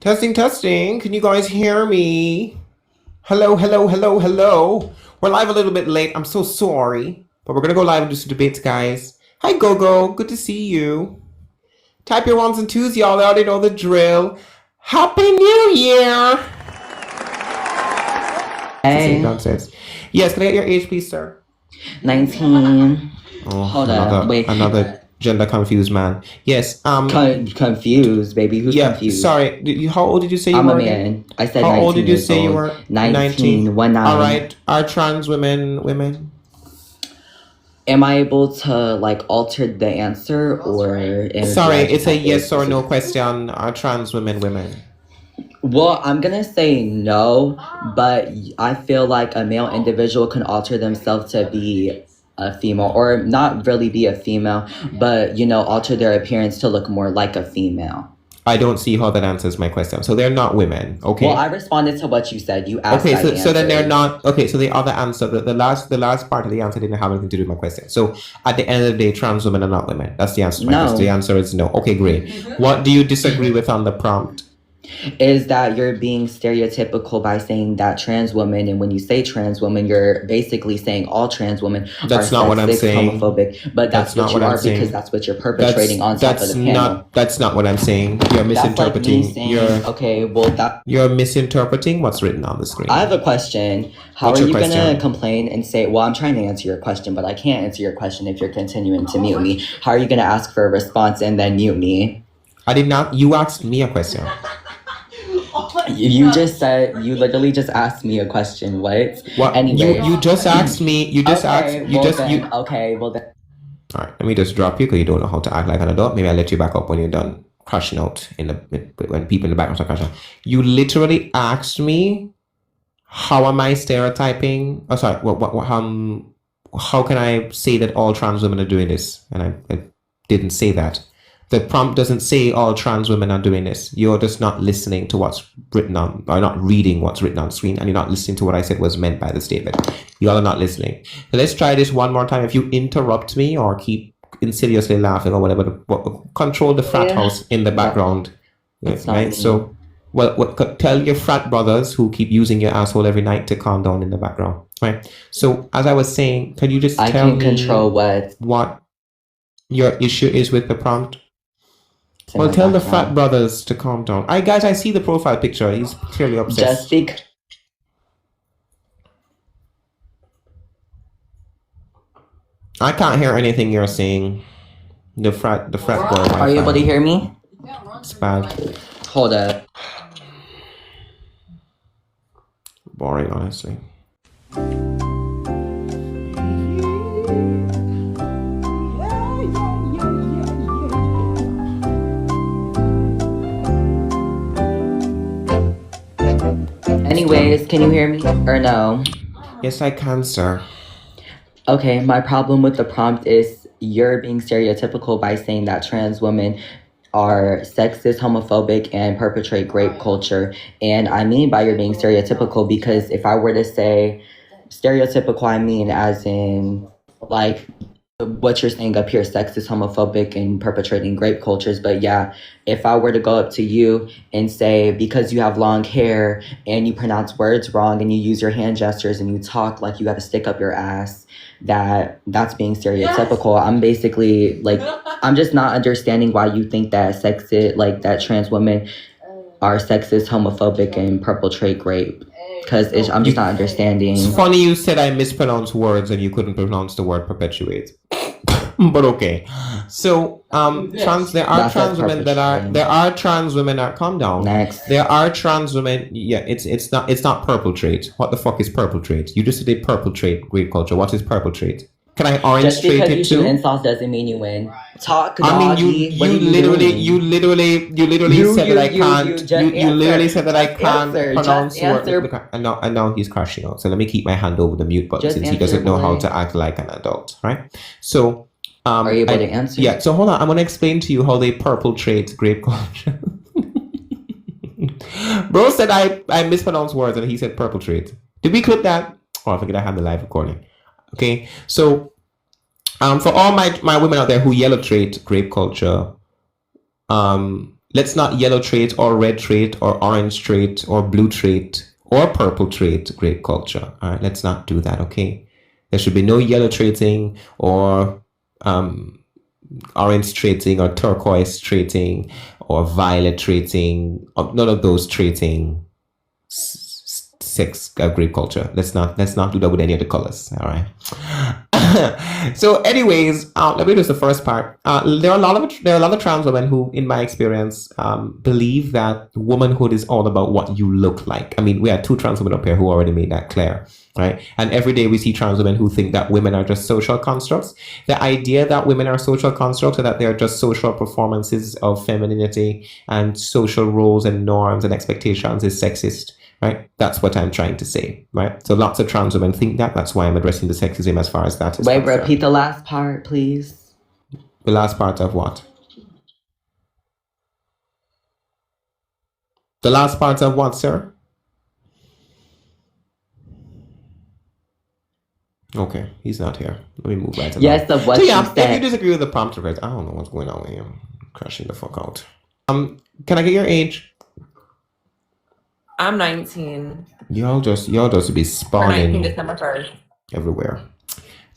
Testing, testing. Can you guys hear me? Hello, hello, hello, hello. We're live a little bit late. I'm so sorry. But we're going to go live and do some debates, guys. Hi, Gogo. Good to see you. Type your ones and twos, y'all. They already know the drill. Happy New Year. Hey. Nonsense. Yes, can I get your age, please, sir? 19. Oh, Hold up. Wait. Another gender confused man. Yes. Confused, baby. Who's confused? Sorry. How old did you say you I'm were? I'm a man. I said how 19 old did you years say old. you were? 19. 19. All right. Are trans women? Am I able to alter the answer or? Sorry, it's a yes or no question. Are trans women? Well, I'm gonna say no, but I feel like a male individual can alter themselves to be a female, or not really be a female, but alter their appearance to look more like a female. I don't see how that answers my question. So they're not women, okay? Well, I responded to what you said. You asked. Okay, so then they're not. Okay, so the other answer, the last part of the answer didn't have anything to do with my question. So at the end of the day, trans women are not women. That's the answer to my question. The answer is no. Okay, great. What do you disagree with on the prompt? Is that you're being stereotypical by saying that trans women, and when you say trans women, you're basically saying all trans women that's are not what I'm saying. Homophobic, but that's what you are because that's what you're perpetrating on top of the panel. That's not what I'm saying. You're misinterpreting. You're misinterpreting what's written on the screen. I have a question. How are you gonna complain and say, well, I'm trying to answer your question, but I can't answer your question if you're continuing to mute me? How are you gonna ask for a response and then mute me? I did not. You asked me a question. You just said, you literally just asked me a question. What? Anyway. You just asked me. You just asked. Okay, well then. All right, let me just drop you because you don't know how to act like an adult. Maybe I'll let you back up when you're done crashing out when people in the background start crashing out. You literally asked me, how am I stereotyping? Oh, sorry. How can I say that all trans women are doing this? And I didn't say that. The prompt doesn't say all trans women are doing this. You're just not listening to what's written on, or not reading what's written on screen, and you're not listening to what I said was meant by the statement. You all are not listening. So let's try this one more time. If you interrupt me or keep insidiously laughing or whatever, control the frat house in the background. Right? So, tell your frat brothers who keep using your asshole every night to calm down in the background. Right? So, as I was saying, can you just tell me control what your issue is with the prompt? Well, tell the frat brothers to calm down. Guys, I see the profile picture. He's clearly obsessed. I can't hear anything you're saying. The frat boy. Are you able to hear me? It's bad. Hold up. Boring, honestly. Anyways, can you hear me or no? Yes, I can, sir. Okay, my problem with the prompt is you're being stereotypical by saying that trans women are sexist, homophobic, and perpetrate rape culture. And I mean by you're being stereotypical because if I were to say stereotypical, I mean as in what you're saying up here, sexist, homophobic, and perpetrating rape cultures. But yeah, if I were to go up to you and say, because you have long hair and you pronounce words wrong and you use your hand gestures and you talk like you got to stick up your ass, that's being stereotypical. Yes. I'm basically I'm just not understanding why you think that that trans women are sexist, homophobic, and perpetrate rape. Because I'm just not understanding. It's funny you said I mispronounced words and you couldn't pronounce the word perpetuate. But okay. So there are trans women that calm down. Next. There are trans women. Yeah, it's not perpetrate. What the fuck is perpetrate? You just said perpetrate rape culture. What is perpetrate? Can I orange just straight it too? Just because you shoot insults doesn't mean you win. Talk, doggy. I mean, you literally said that I can't. You literally said that I can't pronounce words. And now he's crashing out. So let me keep my hand over the mute button since he doesn't know how to act like an adult, right? So, are you able to answer? Yeah. So hold on. I'm gonna explain to you how they perpetrate rape culture. Bro said I mispronounced words and he said perpetrate. Did we clip that? Oh, I forget I had the live recording. Okay, so for all my women out there who yellow trait rape culture, Let's not yellow trait or red trait or orange trait or blue trait or purple trait grape culture. All right, let's not do that, okay? There should be no yellow traiting or orange traiting or turquoise traiting or violet traiting, or none of those traiting sex grape culture. Let's not do that with any of the colors. All right. So, anyways, let me do the first part. There are a lot of trans women who, in my experience, believe that womanhood is all about what you look like. I mean, we had 2 trans women up here who already made that clear, right? And every day we see trans women who think that women are just social constructs. The idea that women are social constructs, or that they are just social performances of femininity and social roles and norms and expectations, is sexist. Right? That's what I'm trying to say, right? So lots of trans women think that. That's why I'm addressing the sexism as far as that is concerned. Repeat the last part, please. The last part of what? The last part of what, sir? Okay, he's not here. Let me move right along. Yes, of what so, yeah, you said. if you disagree with the prompt, I don't know what's going on with him. Crashing the fuck out. Can I get your age? I'm 19. Y'all just be spawning 19 December 1st. everywhere.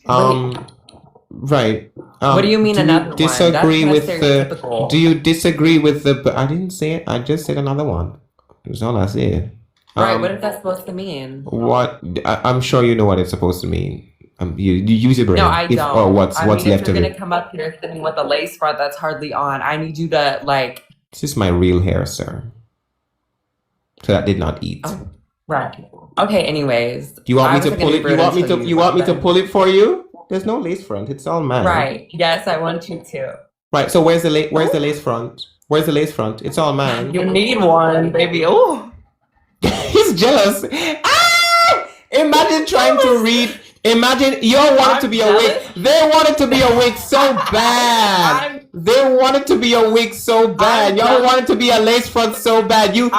Right. What do you mean another disagree one? with That's the? Do you disagree with the? I didn't say it. I just said another one. That's all I said. Right. What is that supposed to mean? What? I'm sure you know what it's supposed to mean. You use your brain. No, I don't. Or what's left of it. If you're gonna come up here sitting with a lace front that's hardly on, I need you to like. This is my real hair, sir. So that did not eat. Oh, right. Okay. Anyways, Do you want me to pull it? You want me to pull it for you? There's no lace front. It's all mine. Right. Yes, I want you to. Right. So where's the lace front? Where's the lace front? It's all mine. You need one, baby. Oh. He's jealous. Ah! Imagine trying to read. Imagine you all wanted to be a wig. They wanted to be a wig so bad. They wanted to be a wig so bad. Y'all wanted to be a lace front so bad. You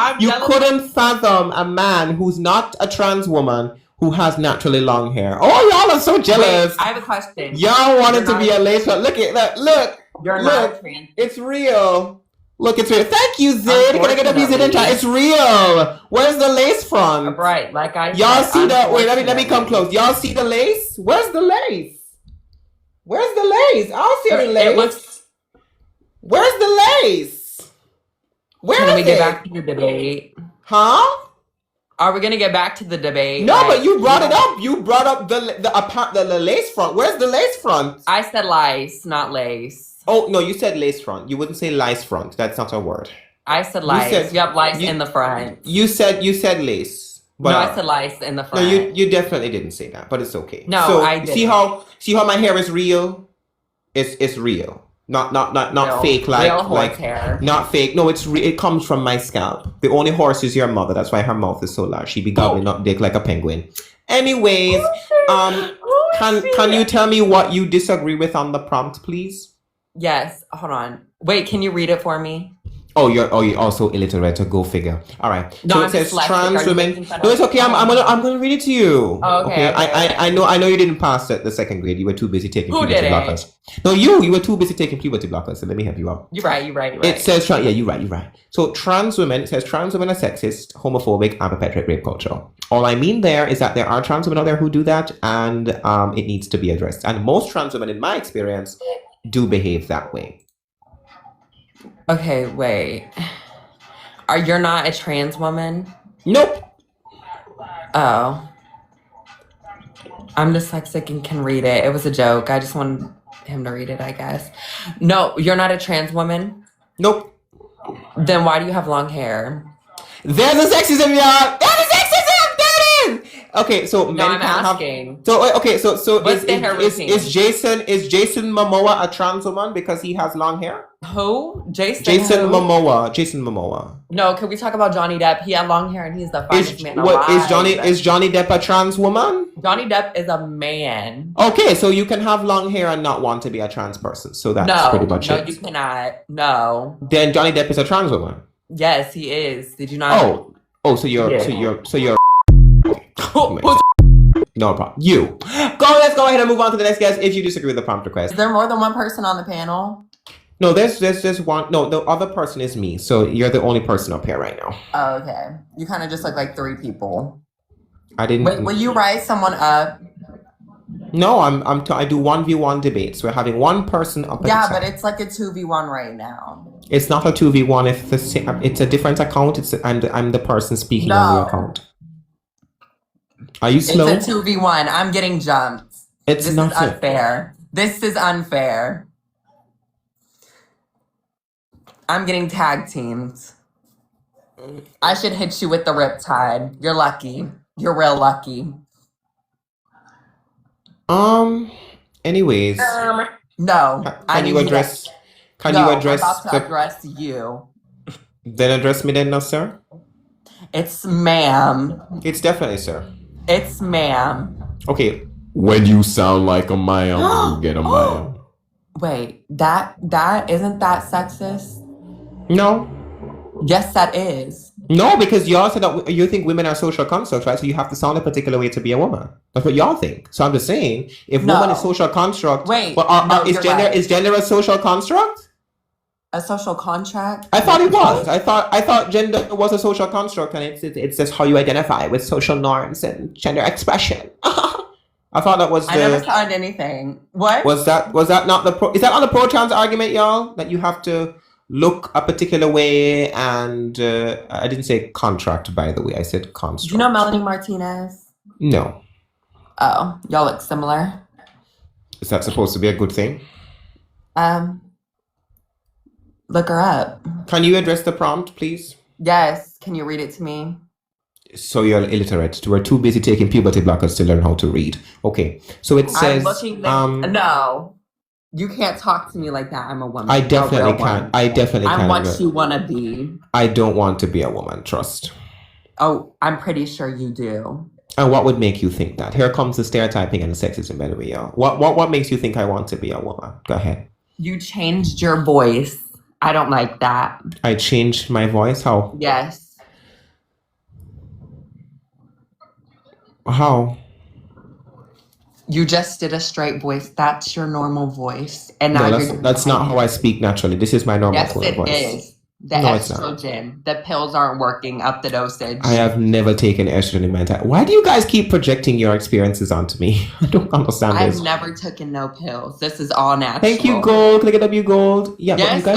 couldn't fathom a man who's not a trans woman who has naturally long hair. Oh, y'all are so jealous. Wait, I have a question. Y'all wanted to be a lace front. Look at that. Look. You're not a trans. It's real. Look, it's real. Thank you, Zid. Can I get a piece of it? It's real. Where's the lace front? Right, like I Y'all said, see that? Wait, let me come close. Y'all see the lace? Where's the lace? Where's the lace? I don't see any lace. Where's the lace? Can we get back to the debate? Huh? Are we gonna get back to the debate? No, but you brought it up. You brought up the lace front. Where's the lace front? I said lice, not lace. Oh no, you said lace front. You wouldn't say lice front. That's not a word. I said lice. You have lice in the front. You said lace. But, no, I said lice in the front. No, you definitely didn't say that, but it's okay. No, so, I didn't. See how my hair is real? It's real. Not fake real horse hair. Not fake. No, it comes from my scalp. The only horse is your mother. That's why her mouth is so large. She be gobbling up dick like a penguin. Anyways, can you tell me what you disagree with on the prompt, please? Yes. Hold on. Wait, can you read it for me? Oh, you're also illiterate. So go figure. All right. No, so it says dyslexic. trans women. No, it's okay. I'm gonna read it to you. Oh, okay. I know you didn't pass the second grade. You were too busy taking Who puberty did it? blockers. No, you were too busy taking puberty blockers. So let me help you out. You're right. It says you're right. So trans women. It says trans women are sexist, homophobic, and perpetrate rape culture. All I mean there is that there are trans women out there who do that, and it needs to be addressed. And most trans women, in my experience, do behave that way. Okay, wait. You're not a trans woman? Nope. Oh. I'm dyslexic and can read it. It was a joke. I just wanted him to read it, I guess. No, you're not a trans woman? Nope. Then why do you have long hair? There's a sexism, y'all. There's a sexism. There it is. Okay, so no, I'm asking. So what's the hair routine? Is Jason Momoa a trans woman because he has long hair? Who? Jason Momoa. No, can we talk about Johnny Depp? He had long hair and he's the finest man alive. Is Johnny Depp a trans woman? Johnny Depp is a man. Okay, so you can have long hair and not want to be a trans person. So that's pretty much it. No, you cannot. No. Then Johnny Depp is a trans woman. Yes, he is. Did you not? Oh, so you're no problem. Let's go ahead and move on to the next guest if you disagree with the prompt request. Is there more than one person on the panel? No, there's one. No, the other person is me. So you're the only person up here right now. Oh, okay. You kind of just look like three people. I didn't. Wait, will you rise someone up? No, I do 1v1 debates. We're having one person up. Yeah, but it's like a 2v1 right now. It's not a 2v1. It's a different account. I'm the person speaking on the account. Are you slow? It's a 2v1. I'm getting jumped. This is unfair. This is unfair. I'm getting tag teamed. I should hit you with the riptide. You're lucky. You're real lucky. Anyways. No. Can you address? I'm about to address you. Then address me then, no, sir? It's ma'am. It's definitely sir. It's ma'am. Okay. When you sound like a ma'am, you get a ma'am. Wait, that isn't that sexist? No. Yes, that is. No, because y'all said that you think women are social constructs, right? So you have to sound a particular way to be a woman. That's what y'all think. So I'm just saying, if woman is social construct, wait, is gender a social construct? A social contract? I thought it was. I thought gender was a social construct, and it's just how you identify with social norms and gender expression. I thought that was. I never signed anything. What was that? Was that not the pro? Is that on the pro trans argument, y'all? That you have to look a particular way, and I didn't say contract, by the way. I said construct. Do you know Melanie Martinez? No. Oh, y'all look similar. Is that supposed to be a good thing? Look her up. Can you address the prompt, please? Yes. Can you read it to me? So you're illiterate. We're too busy taking puberty blockers to learn how to read. Okay. So it says. No. You can't talk to me like that. I'm a woman. I definitely can't. I'm what you want to be. I don't want to be a woman, trust. Oh, I'm pretty sure you do. And what would make you think that? Here comes the stereotyping and the sexism, by the way, y'all. What makes you think I want to be a woman? Go ahead. You changed your voice. I don't like that. I changed my voice? How? Yes. How? You just did a straight voice. That's your normal voice. And now that's not how I speak naturally. This is my normal voice. Yes, it is. The estrogen. The pills aren't working up the dosage. I have never taken estrogen in my entire. Why do you guys keep projecting your experiences onto me? I don't understand this. I've never taken no pills. This is all natural. Thank you, Gold. Can I get W Gold? Yeah, yes, but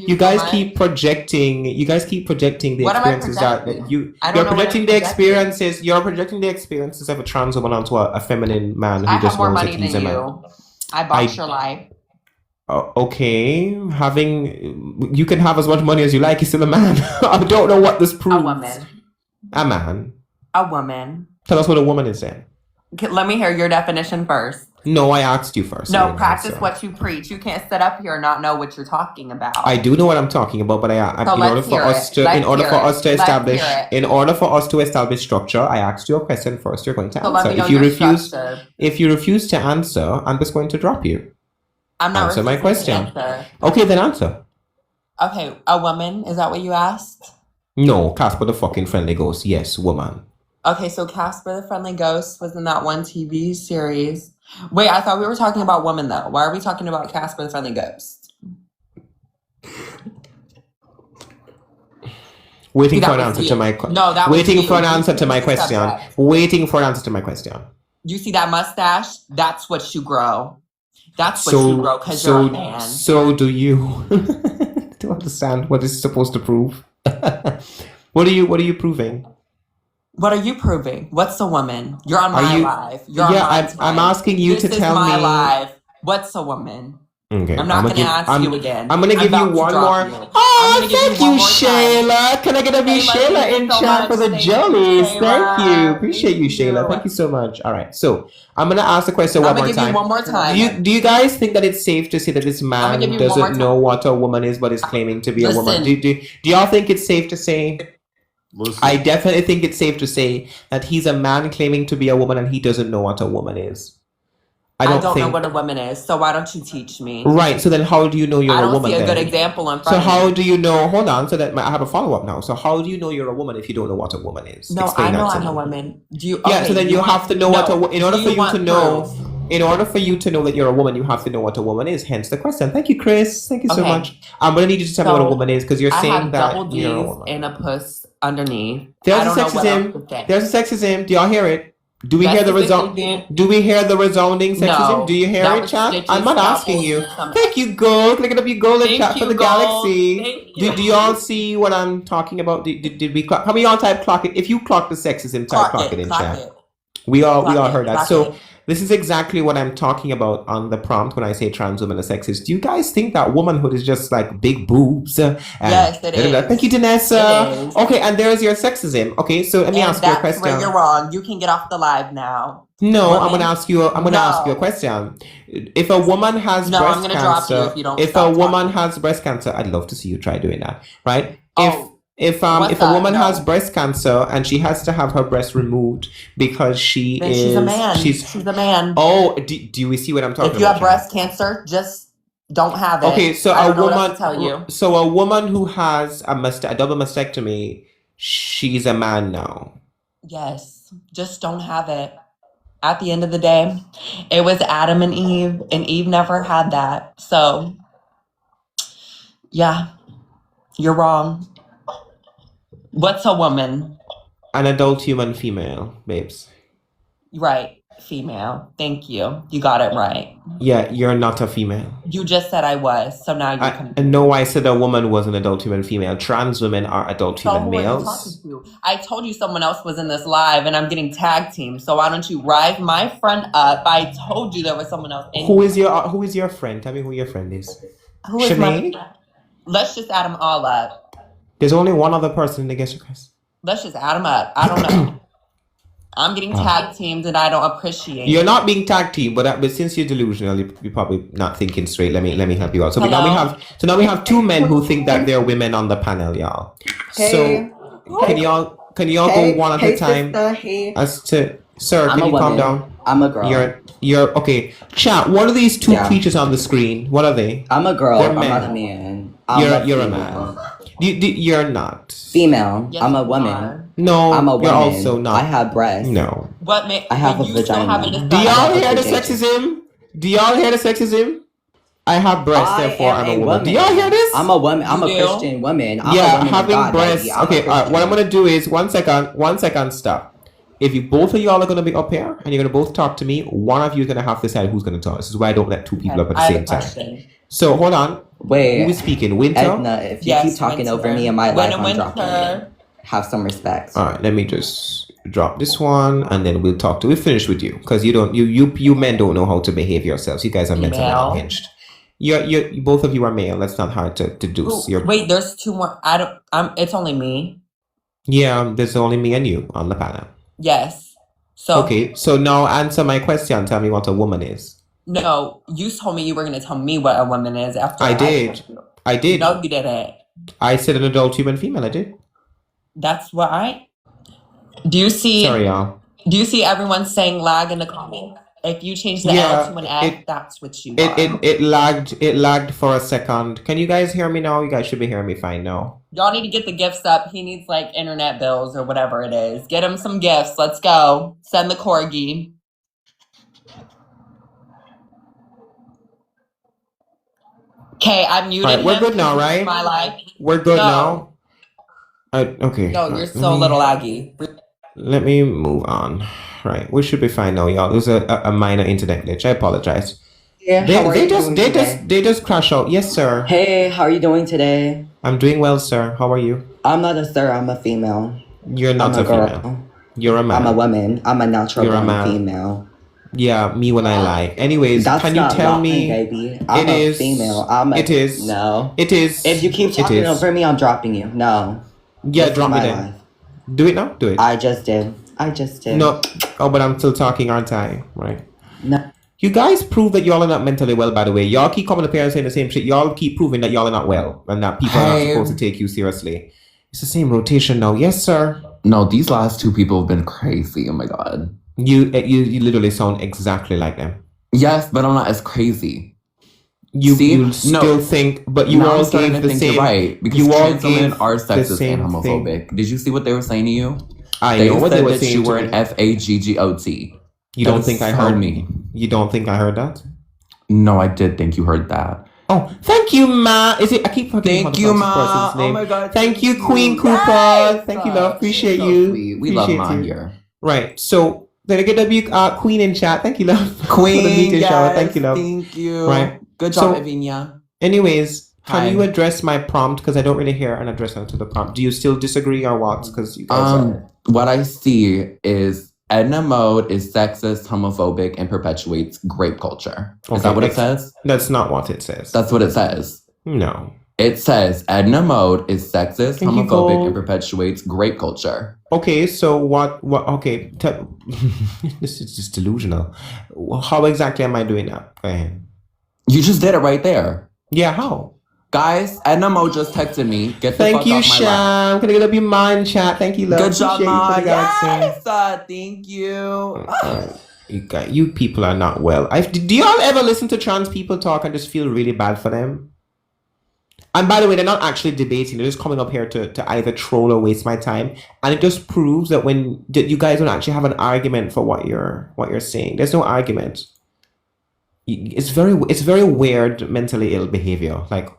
you guys keep projecting. You guys keep projecting the experiences that you're projecting the experiences. You're projecting the experiences of a trans woman onto a feminine man who just knows that he's a man. I bought your life. Okay, you can have as much money as you like. You're still a man. I don't know what this proves. A woman. A man. A woman. Tell us what a woman is then. Let me hear your definition first. No, I asked you first. No, practice what you preach. You can't sit up here and not know what you're talking about. I do know what I'm talking about, but in order for us to establish structure, I asked you a question first. You're going to answer. If you refuse to answer, I'm just going to drop you. I'm not answer my question. Okay, then answer. Okay, a woman, is that what you asked? No, Casper the fucking Friendly Ghost. Yes, woman. Okay, so Casper the Friendly Ghost was in that one TV series. Wait, I thought we were talking about women though. Why are we talking about Casper the Friendly Ghost? Waiting for an answer to my question. No, that was waiting for an answer to my question. Waiting for an answer to my question. You see that mustache? That's what you grow. That's what you grow because you're a man. So do you. Do you understand what this is supposed to prove? What are you proving? What are you proving? What's a woman? You're on my live. I'm asking you to tell me. Live. What's a woman? Okay. I'm not going to ask you again. I'm going to give you one more. Oh, thank you, Shayla. Can I get a Shayla in chat for the jellies? Thank you. Appreciate you, Shayla. Thank you so much. All right. So I'm going to ask the question one more time. One more time. Do you guys think that it's safe to say that this man doesn't know what a woman is but is claiming to be a woman? Do y'all think it's safe to say? Listen. I definitely think it's safe to say that he's a man claiming to be a woman and he doesn't know what a woman is. I don't know what a woman is, so why don't you teach me? Right, so then how do you know you're a woman? I don't see a good example in front of me. So how do you know, hold on, I have a follow-up now. So how do you know you're a woman if you don't know what a woman is? No, I know I'm a woman. So then you have to know in order for you to know. In order for you to know that you're a woman, you have to know what a woman is. Hence the question. Thank you, Chris. Thank you so Okay. much. I'm gonna need you to tell me what a So, woman is because you're I saying have that double you're a D's woman. and a puss underneath. There's I a don't know what else to sexism. say. There's a sexism. Do y'all hear it? Do we That's hear the the result? sexism. Do we hear the resounding sexism? No, Do you hear that it, was chat? stitches, I'm not asking scalpels, you. and some. Thank you, Gold. Click it up, you golden Thank chat for you, the Gold. galaxy. Thank Do you. y'all see what I'm talking about? Did we clock? How many y'all type clock it? If you clock the sexism, type clock it in Clock chat. it. We all Clock heard it. that. Clock So it. this is exactly what I'm talking about on the prompt when I say trans women are sexist. Do you guys think that womanhood is just like big boobs? Yes, it is. Thank you, Danessa. It is. Okay, and there's your sexism. Okay, so let me And ask you a that's question. where you're wrong. You can get off the live now. No, I'm Woman. gonna ask you. I'm gonna ask you a No. question. If a woman has No, I'm breast gonna drop you cancer, if you don't if a stop woman talking. has breast cancer, I'd love to see you try doing that. Right? Oh, If what's a up? woman No. has breast cancer and she has to have her breast removed because she Then is she's a man. She's a man. Oh, do we see what I'm talking If you about? have breast cancer, just don't have it. Okay, so I a don't know what else woman, to tell you. so a woman who has a double mastectomy, she's a man now. Yes, just don't have it. At the end of the day, it was Adam and Eve never had that. So, yeah, you're wrong. What's a woman? An adult human female, babes. Right, female. Thank you. You got it right. Yeah, you're not a female. You just said I was, so now you're confused. No, I said a woman was an adult human female. Trans women are adult So human who are you males. talking to? I told you someone else was in this live, and I'm getting tag team. So why don't you rise my friend up? I told you there was someone else. Who is your friend? Tell me who your friend is. Who is my Shanae? friend? Let's just add them all up. There's only one other person in the guest request. Let's just add them up. I don't know. I'm getting tag teamed, and I don't appreciate. You're not being tag team, but since you're delusional, you're probably not thinking straight. Let me help you out. So now we have two men who think that they're women on the panel, y'all. Hey. So can y'all go one at a time? Sister, hey. As to sir, I'm can a you calm woman. down? I'm a girl. You're okay. Chat. What are these two Yeah. creatures on the screen? What are they? I'm a girl. They're I'm men. not a man. You're a female. man. You're not. Female. Yes, I'm a you woman. are. No, I'm a you're woman. also not. I have breasts. No. What may I have but a you still vagina. haven't decided. Do y'all hear the vagina. sexism? Do y'all hear the sexism? I have breasts, I therefore am I'm a woman. Do y'all hear this? I'm a woman. I'm You a do? Christian woman. I'm a Yeah, woman of having God, breasts. baby. I'm a Okay, what I'm Christian. gonna do is one second, stop. If you both of y'all are gonna be up here and you're gonna both talk to me, one of you is gonna have to decide who's gonna talk. This is why I don't let two people up at the I have same a time. question. So hold on. Who Wait, is speaking? Winter? Edna, if you Yes, keep talking winter. over me in my life, I'm Winter. dropping you. Have some respect. Alright, let me just drop this one and then we'll talk to we'll finish with you. Because you men don't know how to behave yourselves. You guys are mentally Female. unhinged. You both of you are male. That's not hard to deduce. Ooh, wait, there's two more. It's only me. Yeah, there's only me and you on the panel. Yes. So Okay, so now answer my question. Tell me what a woman is. no, you told me you were gonna tell me what a woman is after I did. I did. No, you didn't. I said an adult human female. I did. That's what I. Do you see? Sorry, y'all. Do you see everyone saying lag in the comments? If you change the Yeah, L to an F, that's what you It, are. it it lagged. It lagged for a second. Can you guys hear me now? You guys should be hearing me fine now. Y'all need to get the gifts up. He needs like internet bills or whatever it is. Get him some gifts. Let's go. Send the corgi. Okay, I muted Alright, we're him good now, 'cause he's right? My life. We're good No. now. Okay. No, you're still a little laggy. Let me move on. Right, we should be fine now, y'all. There's a minor internet glitch. I apologize. Yeah, how are They you just doing they today? just crash out. Yes, sir. Hey, how are you doing today? I'm doing well, sir. How are you? I'm not a sir. I'm a female. You're not I'm a a girl. female. You're a man. I'm a woman. I'm a natural You're a born man. female. Yeah, me when I lie. Anyways, That's can you not tell lying, me? baby. I'm It a is. female. It is. No. It is. If you keep It talking is. over me, I'm dropping you. No. Yeah, This is drop me my then. life. Do it now. Do it. I just did. No. Oh, but I'm still talking, aren't I? Right. No. You guys prove that y'all are not mentally well, by the way. Y'all keep coming up here and saying the same shit. Y'all keep proving that y'all are not well and that people are not Hey. supposed to take you seriously. It's the same rotation now. Yes, sir. No, these last two people have been crazy. Oh my god. You literally sound exactly like them. Yes, but I'm not as crazy. You See? you No. still think, but you Now all I'm starting gave to the think same. you're right because you all trans women gave are the sexist and same homophobic. Did you see what they were saying to you? I They know what said they were that saying you to were me. an FAGGOT. You That don't is think I so heard mean. You don't think I heard that? No, I did think you heard that. Oh, thank you, Ma. Is it? I keep forgetting how to Thank you, pronounce this Ma. person's name. Oh my God. Thank you, Queen Cooper. Yes! Thank you, love. Appreciate She's so you. sweet. We love Appreciate Ma you. here. Right. So did I get W Queen in chat? Thank you, love. For the Queen, meeting shower. yes, Thank you, love. thank you. Right. Good job, So- Evinia. Anyways, can Hi. you address my prompt? Because I don't really hear an address to the prompt. Do you still disagree or what? Because you guys are. What I see is Edna Mode is sexist, homophobic, and perpetuates grape culture. Is Okay, that what it says? That's not what it says. That's what it says. No. It says Edna Mode is sexist, Can you homophobic, go- and perpetuates grape culture. Okay, so what, okay, this is just delusional. How exactly am I doing that? Go ahead. You just did it right there. Yeah, how? Guys, Edna Mode just texted me. Get the Thank fuck you, off my lap. Sham. Can I get up your mind chat? Thank you, love. Good job, Appreciate you Ma. for the galaxy. Yes, thank you. Alright. You people are not well. Do y'all ever listen to trans people talk and just feel really bad for them? And by the way, they're not actually debating. They're just coming up here to either troll or waste my time. And it just proves that you guys don't actually have an argument for what you're saying. There's no argument. It's very weird mentally ill behavior. Like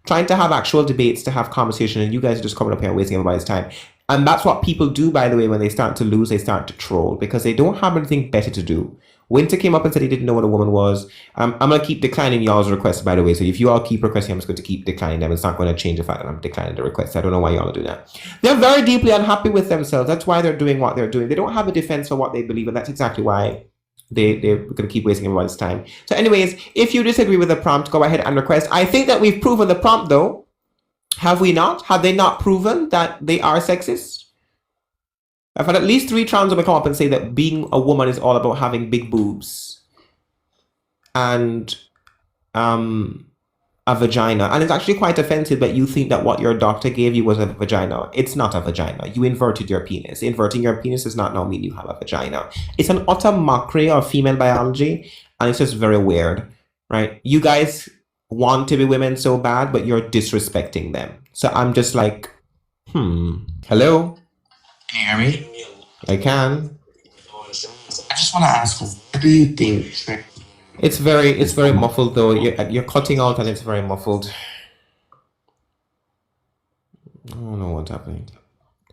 trying to have actual debates, to have conversation, and you guys are just coming up here and wasting everybody's time. And that's what people do, by the way, when they start to lose, they start to troll because they don't have anything better to do. Winter came up and said he didn't know what a woman was. I'm going to keep declining y'all's requests, by the way. So if you all keep requesting, I'm just going to keep declining them. It's not going to change the fact that I'm declining the requests. I don't know why y'all do that. They're very deeply unhappy with themselves. That's why they're doing what they're doing. They don't have a defense for what they believe, and that's exactly why they're going to keep wasting everybody's time. So anyways, if you disagree with the prompt, go ahead and request. I think that we've proven the prompt, though. Have we not? Have they not proven that they are sexist? I've had at least 3 trans women come up and say that being a woman is all about having big boobs and a vagina. And it's actually quite offensive that you think that what your doctor gave you was a vagina. It's not a vagina. You inverted your penis. Inverting your penis does not now mean you have a vagina. It's an utter mockery of female biology, and it's just very weird, right? You guys want to be women so bad, but you're disrespecting them. So I'm just like, hello? Can you hear me? I can. I just want to ask, what do you think? It's very muffled though. You're cutting out and it's very muffled. I don't know what's happening.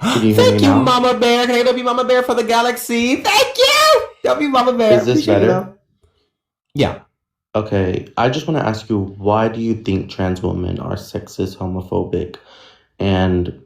Can you hear Thank me you, now? Mama Bear. Can I love you, Mama Bear, for the galaxy? Thank you. Love you, Mama Bear. Is this Appreciate you, better? love. Yeah. Okay, I just want to ask you, why do you think trans women are sexist, homophobic, and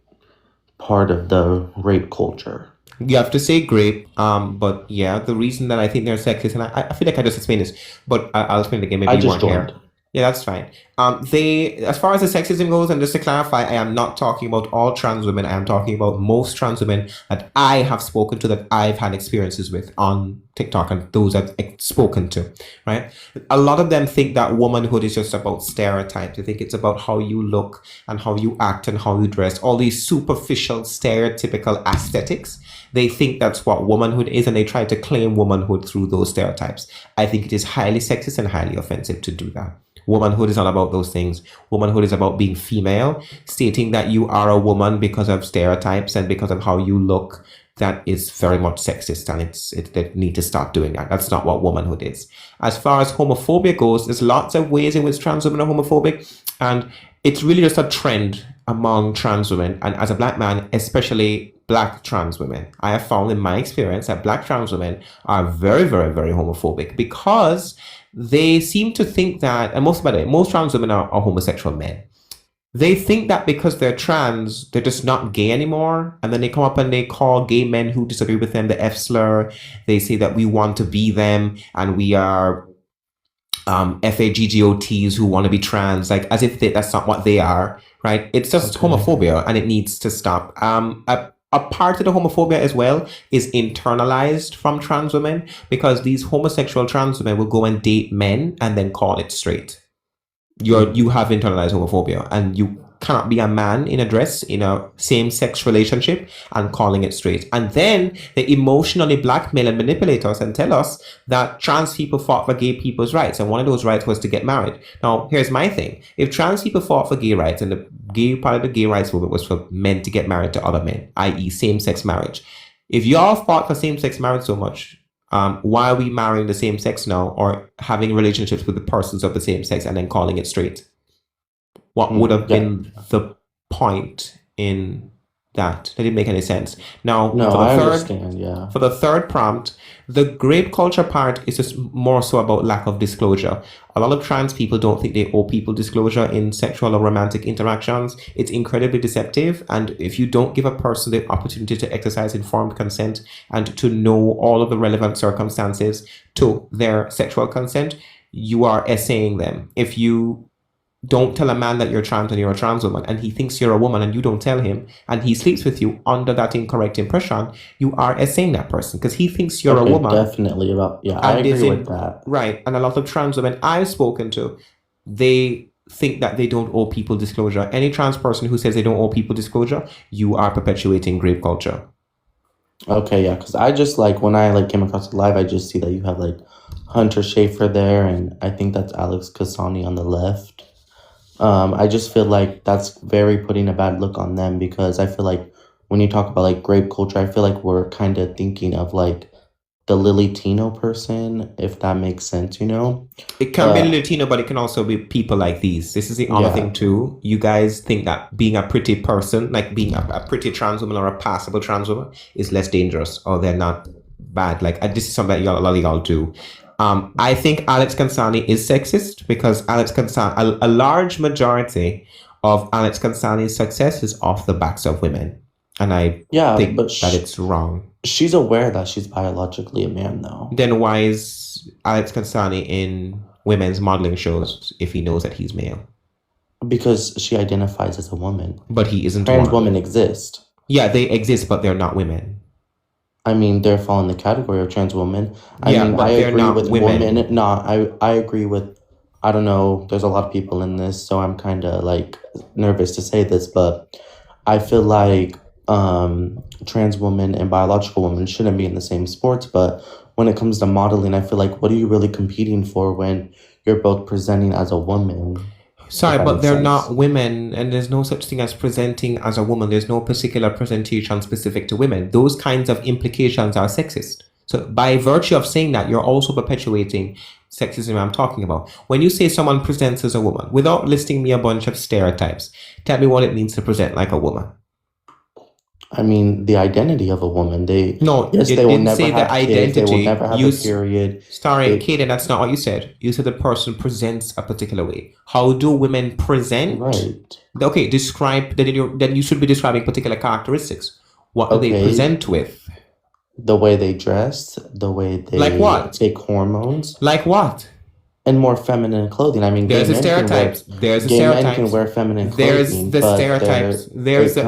part of the rape culture? You have to say grape, but yeah, the reason that I think they're sexist, and I feel like I just explained this, but I'll explain it again. Maybe I you just weren't here. joined. Yeah, that's fine. As far as the sexism goes, and just to clarify, I am not talking about all trans women. I am talking about most trans women that I have spoken to, that I've had experiences with on TikTok, and those I've spoken to, right? A lot of them think that womanhood is just about stereotypes. They think it's about how you look and how you act and how you dress, all these superficial, stereotypical aesthetics. They think that's what womanhood is, and they try to claim womanhood through those stereotypes. I think it is highly sexist and highly offensive to do that. Womanhood is not about those things. Womanhood is about being female. Stating that you are a woman because of stereotypes and because of how you look, that is very much sexist, and they need to stop doing that. That's not what womanhood is. As far as homophobia goes, there's lots of ways in which trans women are homophobic, and it's really just a trend among trans women. And as a black man, especially black trans women, I have found in my experience that black trans women are very, very, very homophobic because they seem to think that, and most trans women are homosexual men. They think that because they're trans, they're just not gay anymore. And then they come up and they call gay men who disagree with them the F slur. They say that we want to be them and we are FAGGOTs who want to be trans, like as if that's not what they are, right? It's just homophobia, and it needs to stop. A part of the homophobia as well is internalized from trans women, because these homosexual trans women will go and date men and then call it straight. You have internalized homophobia, and you cannot be a man in a dress in a same-sex relationship and calling it straight. And then they emotionally blackmail and manipulate us and tell us that trans people fought for gay people's rights, and one of those rights was to get married. Now, here's my thing. If trans people fought for gay rights, and the gay part of the gay rights movement was for men to get married to other men, i.e. same-sex marriage, if y'all fought for same-sex marriage so much, Why are we marrying the same sex now or having relationships with the persons of the same sex and then calling it straight? What would have been the point in that? That didn't make any sense. Now, No, for the I third understand. Yeah. for the third prompt, the grape culture part is just more so about lack of disclosure. A lot of trans people don't think they owe people disclosure in sexual or romantic interactions. It's incredibly deceptive. And if you don't give a person the opportunity to exercise informed consent and to know all of the relevant circumstances to their sexual consent, you are essaying them. If you don't tell a man that you're trans and you're a trans woman and he thinks you're a woman and you don't tell him and he sleeps with you under that incorrect impression, you are essaying that person because he thinks you're a woman. Definitely I And agree with that. Right. And a lot of trans women I've spoken to, they think that they don't owe people disclosure. Any trans person who says they don't owe people disclosure, you are perpetuating grape culture. Okay, yeah, because I just when I came across the live, I just see that you have Hunter Schafer there, and I think that's Alex Kasani on the left. I just feel like that's very putting a bad look on them because I feel like when you talk about grape culture, I feel like we're kind of thinking of the Lilitino person, if that makes sense, It can be Latino, but it can also be people like these. This is the other thing too. You guys think that being a pretty person, like being a pretty trans woman or a passable trans woman, is less dangerous or they're not bad. This is something that a lot of y'all do. I think Alex Kansani is sexist because Alex Kansani, a large majority of Alex Kansani's success is off the backs of women. And I think that it's wrong. She's aware that she's biologically a man, though. Then why is Alex Kansani in women's modeling shows if he knows that he's male? Because she identifies as a woman. But he isn't Trans one. women exist. Yeah, they exist, but they're not women. I mean, they're fall in the category of trans women. I agree with women. No, I agree with, I don't know, there's a lot of people in this, so I'm kind of nervous to say this, but I feel like trans women and biological women shouldn't be in the same sports, but when it comes to modeling, I feel like what are you really competing for when you're both presenting as a woman? Sorry, but they're not women, and there's no such thing as presenting as a woman. There's no particular presentation specific to women. Those kinds of implications are sexist. So by virtue of saying that, you're also perpetuating sexism I'm talking about. When you say someone presents as a woman, without listing me a bunch of stereotypes, tell me what it means to present like a woman. I mean, the identity of a woman. They will never say have the kids, identity. They will never have a period. Sorry, Kaden, that's not what you said. You said the person presents a particular way. How do women present? Right. Okay, describe. Then you should be describing particular characteristics. What do they present with? The way they dress, the way they take hormones. Like what? And more feminine clothing. I mean, there's the stereotypes. Gay men can wear feminine clothing. There's the stereotypes.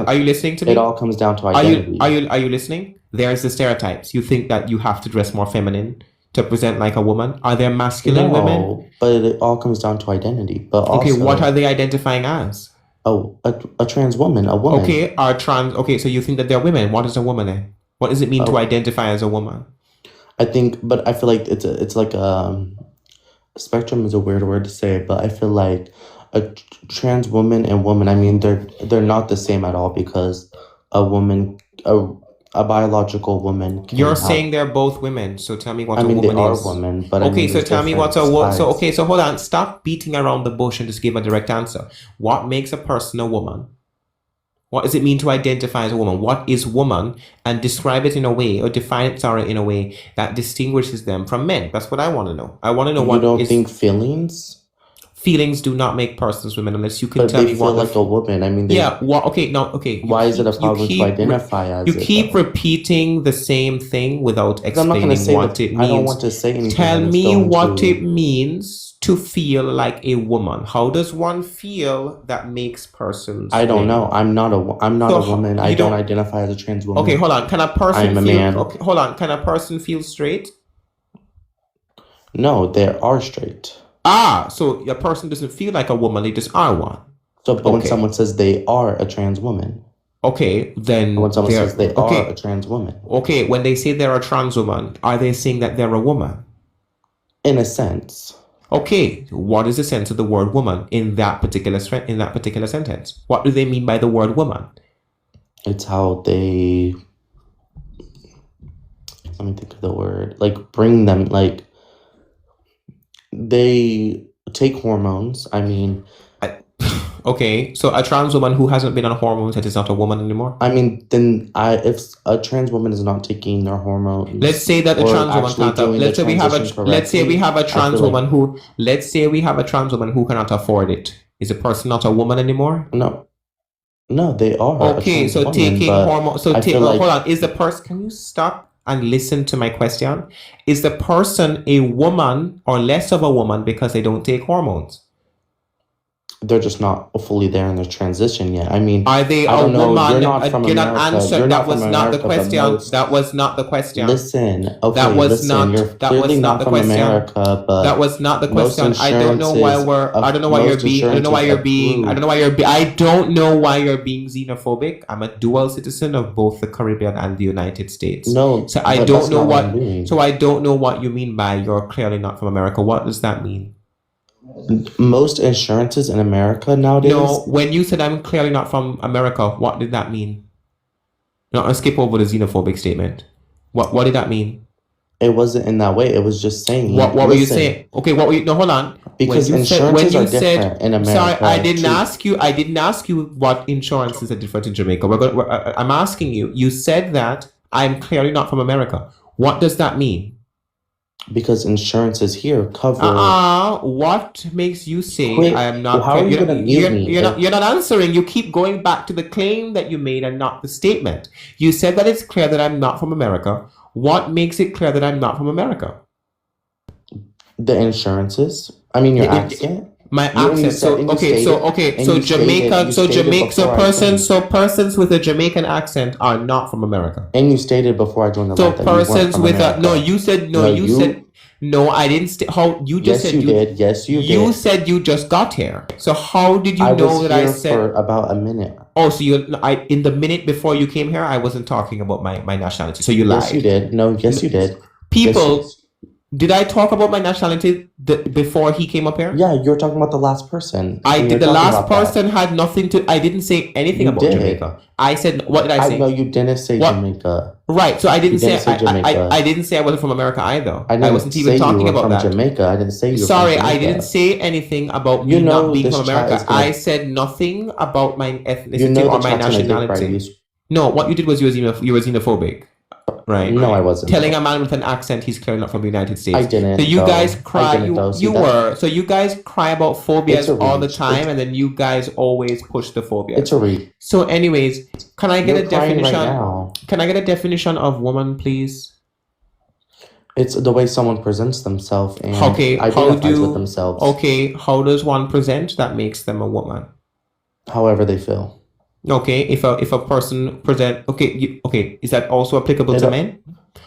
Are you listening to me? It all comes down to identity. Are you listening? There's the stereotypes. You think that you have to dress more feminine to present like a woman? Are there masculine women? But it all comes down to identity. But also, what are they identifying as? Oh, a trans woman, a woman. Okay, so you think that they're women. What is a woman then? What does it mean to identify as a woman? I think, but I feel like it's like spectrum is a weird word to say, but I feel like a trans woman and woman, I mean, they're not the same at all because a woman, a biological woman. You're saying they're both women, so tell me what a woman is. I mean, they are women, but okay, so tell me what's a woman. So hold on, stop beating around the bush and just give a direct answer. What makes a person a woman? What does it mean to identify as a woman? What is woman? And describe it in a way, or define it, in a way that distinguishes them from men. That's what I want to know. I want to know what is... You don't think feelings? Feelings do not make persons women unless you can tell me what... But they feel like a woman. I mean... Okay. Why is it a problem to identify as You keep repeating the same thing without explaining what it means. I don't want to say anything. Tell me what it means to feel like a woman. How does one feel that makes persons? I don't know. I'm not a woman. I don't identify as a trans woman. Okay, hold on. Can a person I'm a man. Okay, hold on. Can a person feel straight? No, they are straight. So a person doesn't feel like a woman, they just are one. So but when someone says they are a trans woman. Okay, then when someone says they are a trans woman. Okay, when they say they're a trans woman, are they saying that they're a woman? In a sense. Okay, what is the sense of the word woman in that particular sentence? What do they mean by the word woman? It's how they let me think of the word. Like bring them like they take hormones. I mean, Okay, so a trans woman who hasn't been on hormones that is not a woman anymore. then if a trans woman is not taking their hormones, Let's say that the or trans woman actually can't. doing Let's the say we have a. transition Let's say we have a correctly, I trans feel like- woman who. Let's say we have a trans woman who cannot afford it. Is a person not a woman anymore? No, they are. a Okay, trans so woman, taking but hormones. So I take. feel like- Hold on. Is the person? Can you stop and listen to my question? Is the person a woman or less of a woman because they don't take hormones? they're just not fully there in their transition yet. I mean, Are they I a don't know. woman? You're not from You're not America. answering. You're That not was from not the America, but question. most- That was not the question. Listen, okay, That was listen. not- You're that clearly was not not the from question. America, but That was not the most question. I don't know why insurances we're. of- I don't know why you're most being. I don't know why you're insurances being. I approve. don't know why you're. I don't know why you're being xenophobic. I'm a dual citizen of both the Caribbean and the United States. No, So I but don't that's know not what. I'm doing. So I don't know what you mean by you're clearly not from America. What does that mean? Most insurances in America nowadays. No, when you said I'm clearly not from America, what did that mean? No, I'll skip over the xenophobic statement. What did that mean? It wasn't in that way. It was just saying. What were you listen, saying? Okay, what were you? No, hold on. Because When you said- when insurances you are said- different in America. Sorry, I didn't too. ask you. I didn't ask you what insurances are different in Jamaica. I'm asking you. You said that I'm clearly not from America. What does that mean? Because insurances here cover. What makes you say Wait, I am not? how are you you're, gonna mute you're, me you're not. if- You're not answering. You keep going back to the claim that you made and not the statement. You said that it's clear that I'm not from America. What makes it clear that I'm not from America? The insurances. I mean, your Yeah, accent. My You only accent. said- So and you okay. stated- and So you stated- Jamaica. you So stated Jamaica. So before I persons. joined. So persons with a Jamaican accent are not from America. And you stated before I joined the So live that you weren't persons from with a America. no. You said no. No, You you- said no. I didn't. How you just Yes, said you did. Yes, you You did. said you just got here. So how did you I know was that I here said? for about a minute. Oh, so in the minute before you came here, I wasn't talking about my nationality. So you lied. Yes, you did. No, yes, you did. People, Yes, did I talk about my nationality before he came up here? yeah, you're talking about the last person. I And did. you're The talking last about that. person had nothing to. I didn't say anything You about did. Jamaica. I said, what did I I say? know you didn't say What? Jamaica. Right. So I didn't, You didn't say Jamaica. I didn't say I wasn't from America either. I didn't wasn't say even talking you were about from that. Jamaica. I didn't say you were Sorry, from I Jamaica. didn't say anything about You me know not being this from chat America. is gonna- I said nothing about my ethnicity You know or the my chat's gonna get nationality. raised. No, what you did was you were xenophobic, right? No, I wasn't. Telling a man with an accent he's clearly not from the United States. I didn't. So you though. guys I cry. didn't, though. See, You that- were. So you guys cry about phobias It's a all the reach. time, and then you guys always push the phobias. It's a read. So, anyways, can I get You're a crying definition? right now. Can I get a definition of woman, please? It's the way someone presents themselves and Okay, how identifies do- with themselves. Okay, how does one present that makes them a woman? However they feel. Okay, if a person present, okay, is that also applicable to It- men?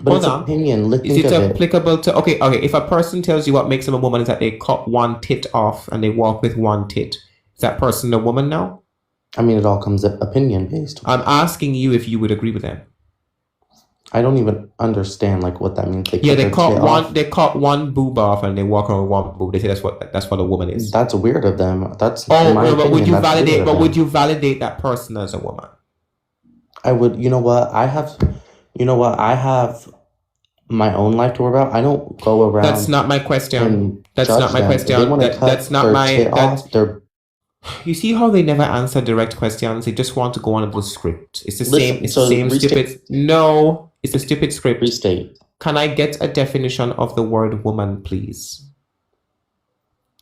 But Hold it's on. opinion. Is Think it of it. applicable to okay? If a person tells you what makes them a woman is that they cut one tit off and they walk with one tit, is that person a woman now? I mean, it all comes opinion based. I'm asking you if you would agree with them. I don't even understand like what that means. Yeah, they their cut tit one. off. They cut one boob off and they walk around with one boob. They say that's what a woman is. That's weird of them. That's Oh, in my but would opinion, you that's weird validate? of But them. would you validate that person as a woman? I would. You know what? I have. You know what? I have my own life to worry about. I don't go around. That's not my question. and That's judge not my them. If question. They wanna That- cut that's not their my- tit that's- off, they're You see how they never answer direct questions? They just want to go on the script. It's the Listen, same. It's so the same restate- stupid. No, it's a stupid script. restate. Can I get a definition of the word woman, please?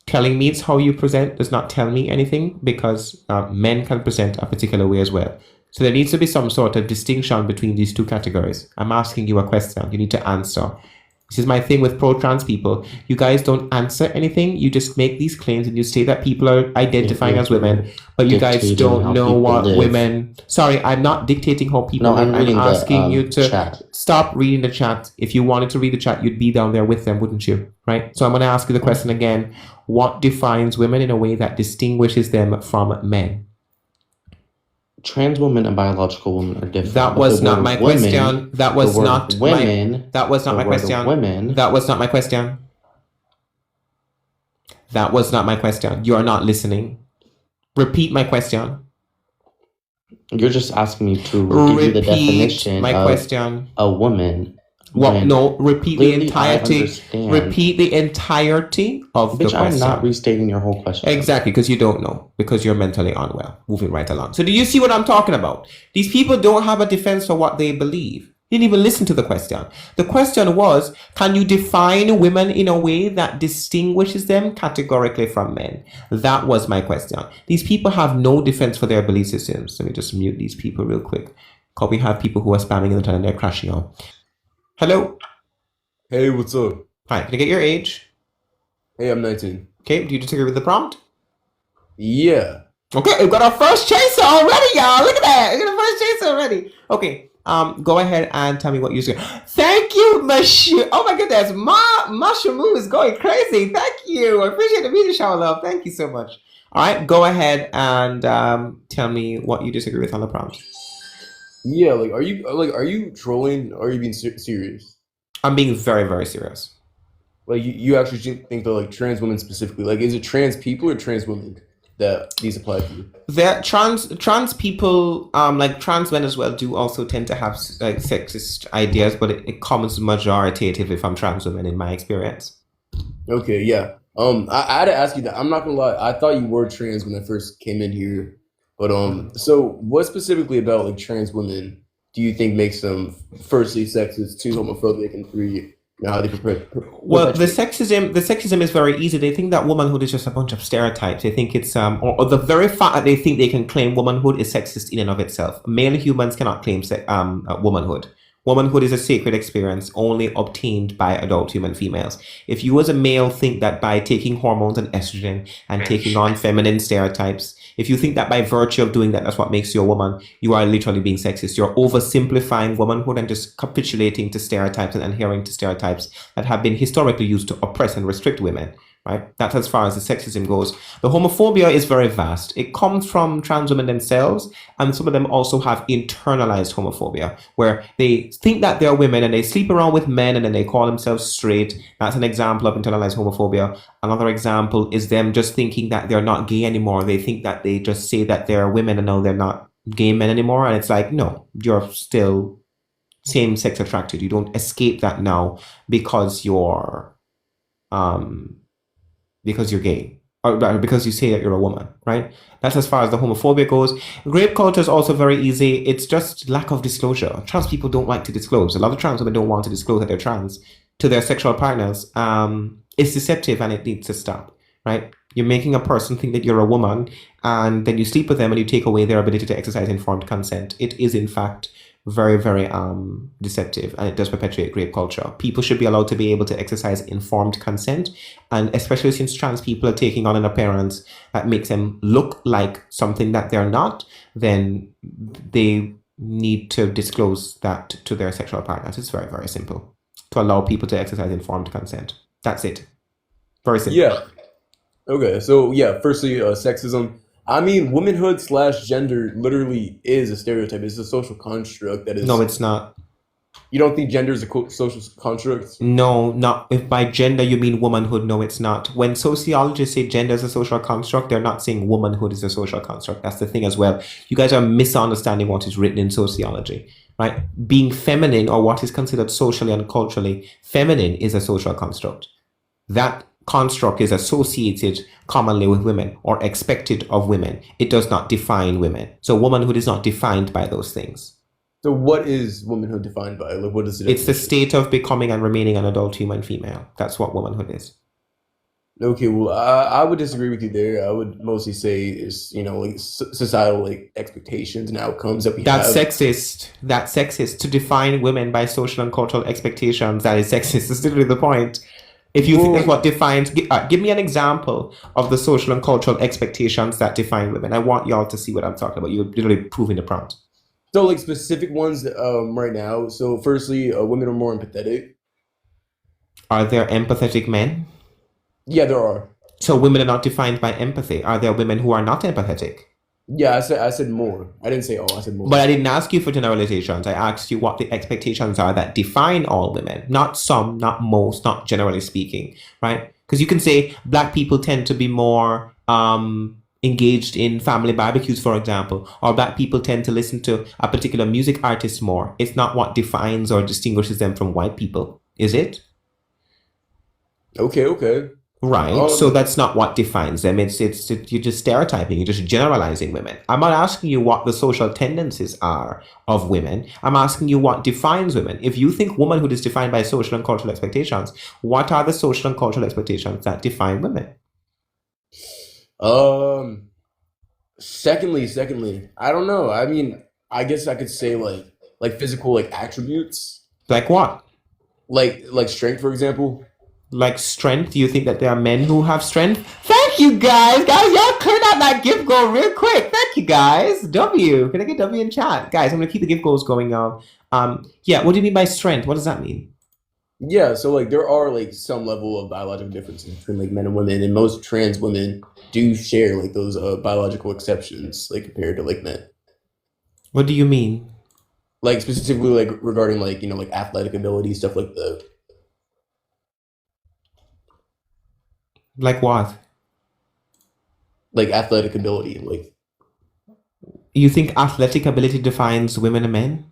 Telling me it's how you present does not tell me anything because men can present a particular way as well. So there needs to be some sort of distinction between these two categories. I'm asking you a question. You need to answer. This is my thing with pro-trans people. You guys don't answer anything. You just make these claims and you say that people are identifying as women, but you guys Dictating how don't know people what live. women. Sorry, I'm not dictating how people No, live. I'm reading asking the you to chat. stop reading the chat. If you wanted to read the chat, you'd be down there with them, wouldn't you? Right? So I'm going to ask you the question again. What defines women in a way that distinguishes them from men? Trans women and biological women are different. That but was the not word my women- question. That was the word not women. my. That was not the my word question. Women. That was not my question. That was not my question. You are not listening. Repeat my question. You're just asking me to give you the Repeat definition my of question. a woman. Well, when no, repeat the clearly I entirety. understand. Repeat the entirety of the Bitch, I'm question. not restating your whole question. Exactly, because you don't know, because you're mentally unwell. Moving right along. So do you see what I'm talking about? These people don't have a defense for what they believe. You didn't even listen to the question. The question was, can you define women in a way that distinguishes them categorically from men? That was my question. These people have no defense for their belief systems. Let me just mute these people real quick. Because we have people who are spamming in the tunnel and they're crashing out. Hello. Hey, what's up? Hi, can I get your age? Hey, I'm 19. Okay, do you disagree with the prompt? Yeah. Okay, we've got our first chaser already, y'all. Look at that. We got our first chaser already. Okay, go ahead and tell me what you're saying. Thank you, Monsieur. Oh my goodness, Mashamu is going crazy. Thank you. I appreciate the media shower love. Thank you so much. All right, go ahead and tell me what you disagree with on the prompt. Yeah, are you trolling or are you being serious? I'm being very, very serious. You actually think that trans women specifically, is it trans people or trans women that these apply to? There trans people, like trans men as well, do also tend to have sexist ideas, but it comes majoritative if I'm trans women in my experience. Okay, yeah. I had to ask you that. I'm not gonna lie. I thought you were trans when I first came in here, but so what specifically about trans women do you think makes them firstly sexist, two homophobic, and three how they Well, the sexism is very easy. They think that womanhood is just a bunch of stereotypes. They think it's or the very fact that they think they can claim womanhood is sexist in and of itself. Male humans cannot claim womanhood. Womanhood is a sacred experience only obtained by adult human females. If you as a male think that by taking hormones and estrogen and taking on feminine stereotypes, if you think that by virtue of doing that, that's what makes you a woman, you are literally being sexist. You're oversimplifying womanhood and just capitulating to stereotypes and adhering to stereotypes that have been historically used to oppress and restrict women. Right? That's as far as the sexism goes. The homophobia is very vast. It comes from trans women themselves, and some of them also have internalized homophobia, where they think that they're women and they sleep around with men and then they call themselves straight. That's an example of internalized homophobia. Another example is them just thinking that they're not gay anymore. They think that they just say that they're women and now they're not gay men anymore. And it's like, no, you're still same-sex attracted. You don't escape that now because you're gay or because you say that you're a woman, right? That's as far as the homophobia goes. Rape culture is also very easy. It's just lack of disclosure. Trans people don't like to disclose. A lot of trans women don't want to disclose that they're trans to their sexual partners. It's deceptive and it needs to stop, right? You're making a person think that you're a woman and then you sleep with them and you take away their ability to exercise informed consent. It is in fact very, very deceptive, and it does perpetuate rape culture. People should be allowed to be able to exercise informed consent, and especially since trans people are taking on an appearance that makes them look like something that they're not, then they need to disclose that to their sexual partners. It's very, very simple to allow people to exercise informed consent. That's it. Very simple. Yeah. Okay, so yeah, firstly, sexism. I mean, womanhood / gender literally is a stereotype. It's a social construct that is. No, it's not. You don't think gender is a social construct? No, not if by gender you mean womanhood. No, it's not. When sociologists say gender is a social construct, they're not saying womanhood is a social construct. That's the thing as well. You guys are misunderstanding what is written in sociology, right? Being feminine, or what is considered socially and culturally feminine, is a social construct. That construct is associated commonly with women or expected of women. It does not define women. So womanhood is not defined by those things. So what is womanhood defined by? What is it? It's the state of becoming and remaining an adult human female. That's what womanhood is. Okay, well, I would disagree with you there. I would mostly say is societal expectations and outcomes that we have. That's sexist. That's sexist. To define women by social and cultural expectations, that is sexist. That's literally the point. If you think that's what defines, give me an example of the social and cultural expectations that define women. I want y'all to see what I'm talking about. You're literally proving the prompt. So, specific ones right now. So, firstly, women are more empathetic. Are there empathetic men? Yeah, there are. So women are not defined by empathy. Are there women who are not empathetic? Yeah, I said more. I didn't say all. I said more. But I didn't ask you for generalizations. I asked you what the expectations are that define all women. Not some, not most, not generally speaking, right? Because you can say black people tend to be more engaged in family barbecues, for example, or black people tend to listen to a particular music artist more. It's not what defines or distinguishes them from white people, is it? Okay. Right. So that's not what defines them. You're just stereotyping. You're just generalizing women. I'm not asking you what the social tendencies are of women. I'm asking you what defines women. If you think womanhood is defined by social and cultural expectations, what are the social and cultural expectations that define women? Secondly, I don't know. I mean, I guess I could say like physical like attributes, Like what? like strength, for example. Like strength? Do you think that there are men who have strength? Thank you, guys. Guys, y'all cleared out that gift goal real quick. Thank you, guys. W. Can I get W in chat? Guys, I'm going to keep the gift goals going on. Yeah, what do you mean by strength? What does that mean? Yeah, so like there are like some level of biological differences between like men and women, and most trans women do share like those biological exceptions, like compared to like men. What do you mean? Like specifically like regarding like like athletic ability, stuff like that. Like what? Like athletic ability, like You think athletic ability defines women and men?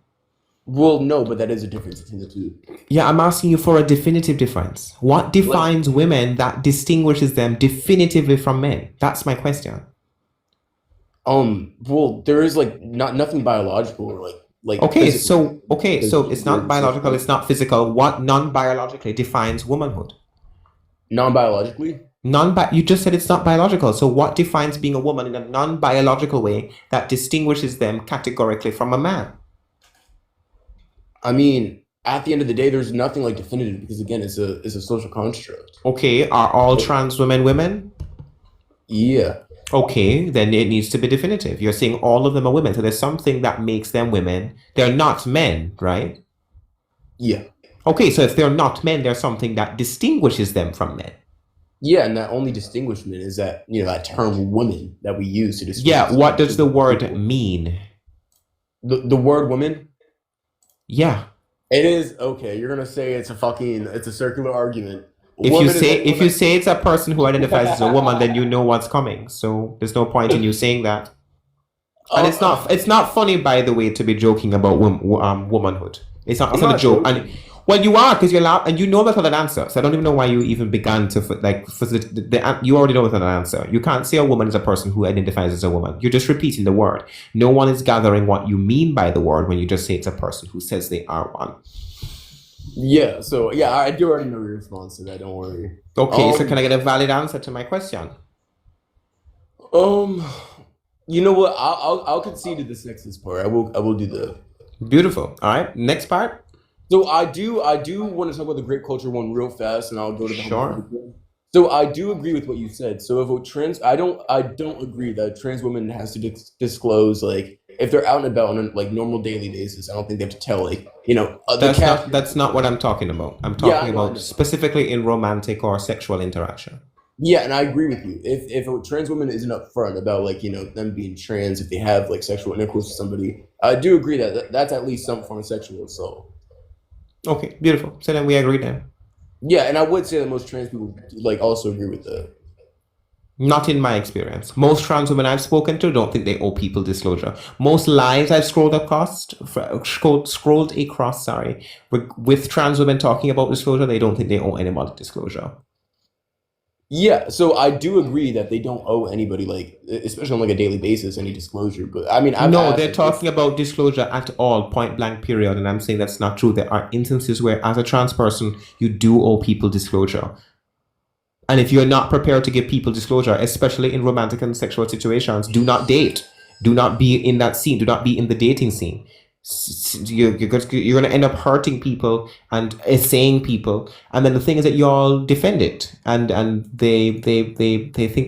well, no, but that is a difference between the two. Yeah, I'm asking you for a definitive difference. What defines women that distinguishes them definitively from men? That's my question. Well, there is like nothing biological or like Okay, physical. so it's not biological, it's not physical. What non-biologically defines womanhood? Non-biologically? You just said it's not biological. So what defines being a woman in a non-biological way that distinguishes them categorically from a man? I mean, at the end of the day, there's nothing like definitive because again, it's a social construct. Okay, are all trans women women? Yeah. Okay, then it needs to be definitive. You're saying all of them are women. So there's something that makes them women. They're not men, right? Yeah. Okay, so if they're not men, there's something that distinguishes them from men. Yeah, and that only distinguishment is that, that term woman that we use to describe. Yeah, what does the word mean? The word woman? Yeah. It is okay, you're gonna say it's a circular argument. If you say it's a person who identifies as a woman, then you know what's coming. So there's no point in you saying that. And it's not funny, by the way, to be joking about womanhood. It's not a joke. And well, you are, because you're loud and you know that's not an answer. So I don't even know why you even began to you already know it's not an answer. You can't say a woman is a person who identifies as a woman. You're just repeating the word. No one is gathering what you mean by the word when you just say it's a person who says they are one. Yeah, so yeah, I do already know your response to that, don't worry. Okay, so can I get a valid answer to my question? You know what? I'll concede to the sexist part. I will do that. Beautiful. All right, next part. So I do want to talk about the grape culture one real fast, and I'll go to the Sure. So I do agree with what you said. So if I don't agree that a trans woman has to disclose like if they're out and about on a like normal daily basis. I don't think they have to tell That's not what I'm talking about. I'm talking about specifically in romantic or sexual interaction. Yeah, and I agree with you. If a trans woman isn't upfront about like them being trans, if they have like sexual intercourse with somebody, I do agree that that's at least some form of sexual assault. Okay, beautiful. So then we agree then. Yeah, and I would say that most trans people like also agree with that. Not in my experience. Most trans women I've spoken to don't think they owe people disclosure. Most lives I've scrolled across, with trans women talking about disclosure, they don't think they owe anybody disclosure. Yeah, so I do agree that they don't owe anybody, like, especially on like a daily basis, any disclosure. But I mean, they're talking about disclosure at all, point blank, period. And I'm saying that's not true. There are instances where, as a trans person, you do owe people disclosure. And if you're not prepared to give people disclosure, especially in romantic and sexual situations, do not date. Do not be in that scene. Do not be in the dating scene. You're going to end up hurting people and saying people, and then the thing is that you all defend it, and they think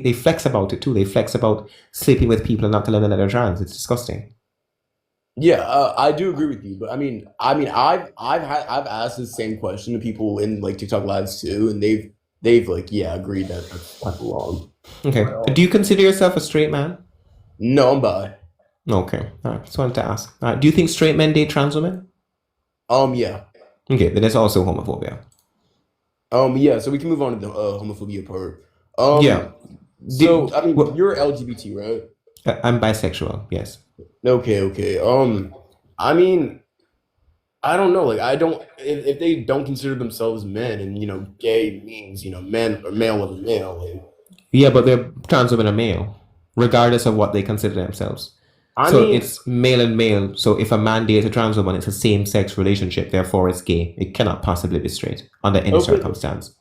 they flex about it too. They flex about sleeping with people and not telling them that they're trans. It's disgusting. Yeah, I do agree with you, but I mean, I've asked the same question to people in like TikTok lives too, and they've like agreed that that's quite wrong. Okay, do you consider yourself a straight man? No, I'm bi. Okay, all right. Just wanted to ask. Do you think straight men date trans women? Yeah. Okay, then there's also homophobia. Yeah. So we can move on to the homophobia part. Yeah. So I mean, Well, you're LGBT, right? I'm bisexual. Yes. Okay. I mean, I don't know. Like, I don't. If they don't consider themselves men, and gay means men or male of a male. Like, Yeah, but they're trans women are male, regardless of what they consider themselves. I So mean, it's male and male. So if a man dates a trans woman, it's a same-sex relationship. Therefore, it's gay. It cannot possibly be straight under any okay, circumstance.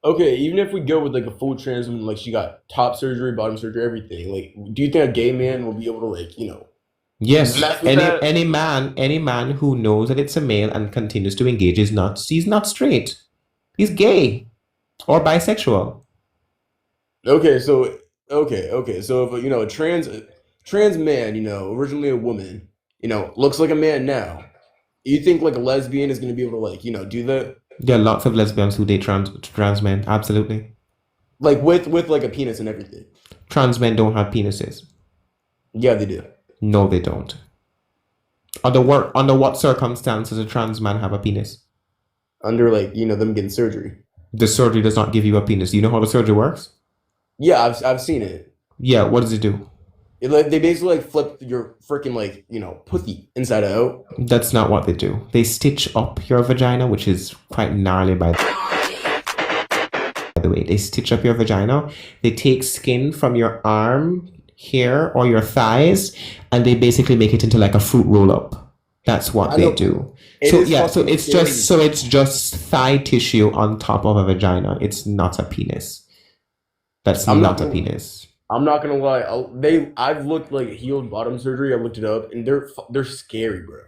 okay. Even if we go with like a full trans woman, like she got top surgery, bottom surgery, everything. Like, do you think a gay man will be able to Yes, mess with that? any man who knows that it's a male and continues to engage he's not straight. He's gay or bisexual. Okay, so so if a trans man, originally a woman, looks like a man now, you think like a lesbian is gonna be able to do that? There are lots of lesbians who date trans men. Absolutely. Like with like a penis and everything. Trans men don't have penises. Yeah, they do. No, they don't. Under what circumstances a trans man have a penis? Under like, them getting surgery. The surgery does not give you a penis. Do you know how the surgery works? Yeah, I've seen it. Yeah, what does it do? They basically like flip your freaking pussy inside out. That's not what they do. They stitch up your vagina, which is quite gnarly by the way. They stitch up your vagina. They take skin from your arm, hair, or your thighs, and they basically make it into like a fruit roll up. That's what I they know. do. It So is yeah, so fucking it's just thigh tissue on top of a vagina. It's not a penis. That's I'm not not a gonna penis. I'm not gonna lie. I've looked like healed bottom surgery. I looked it up, and they're scary, bro.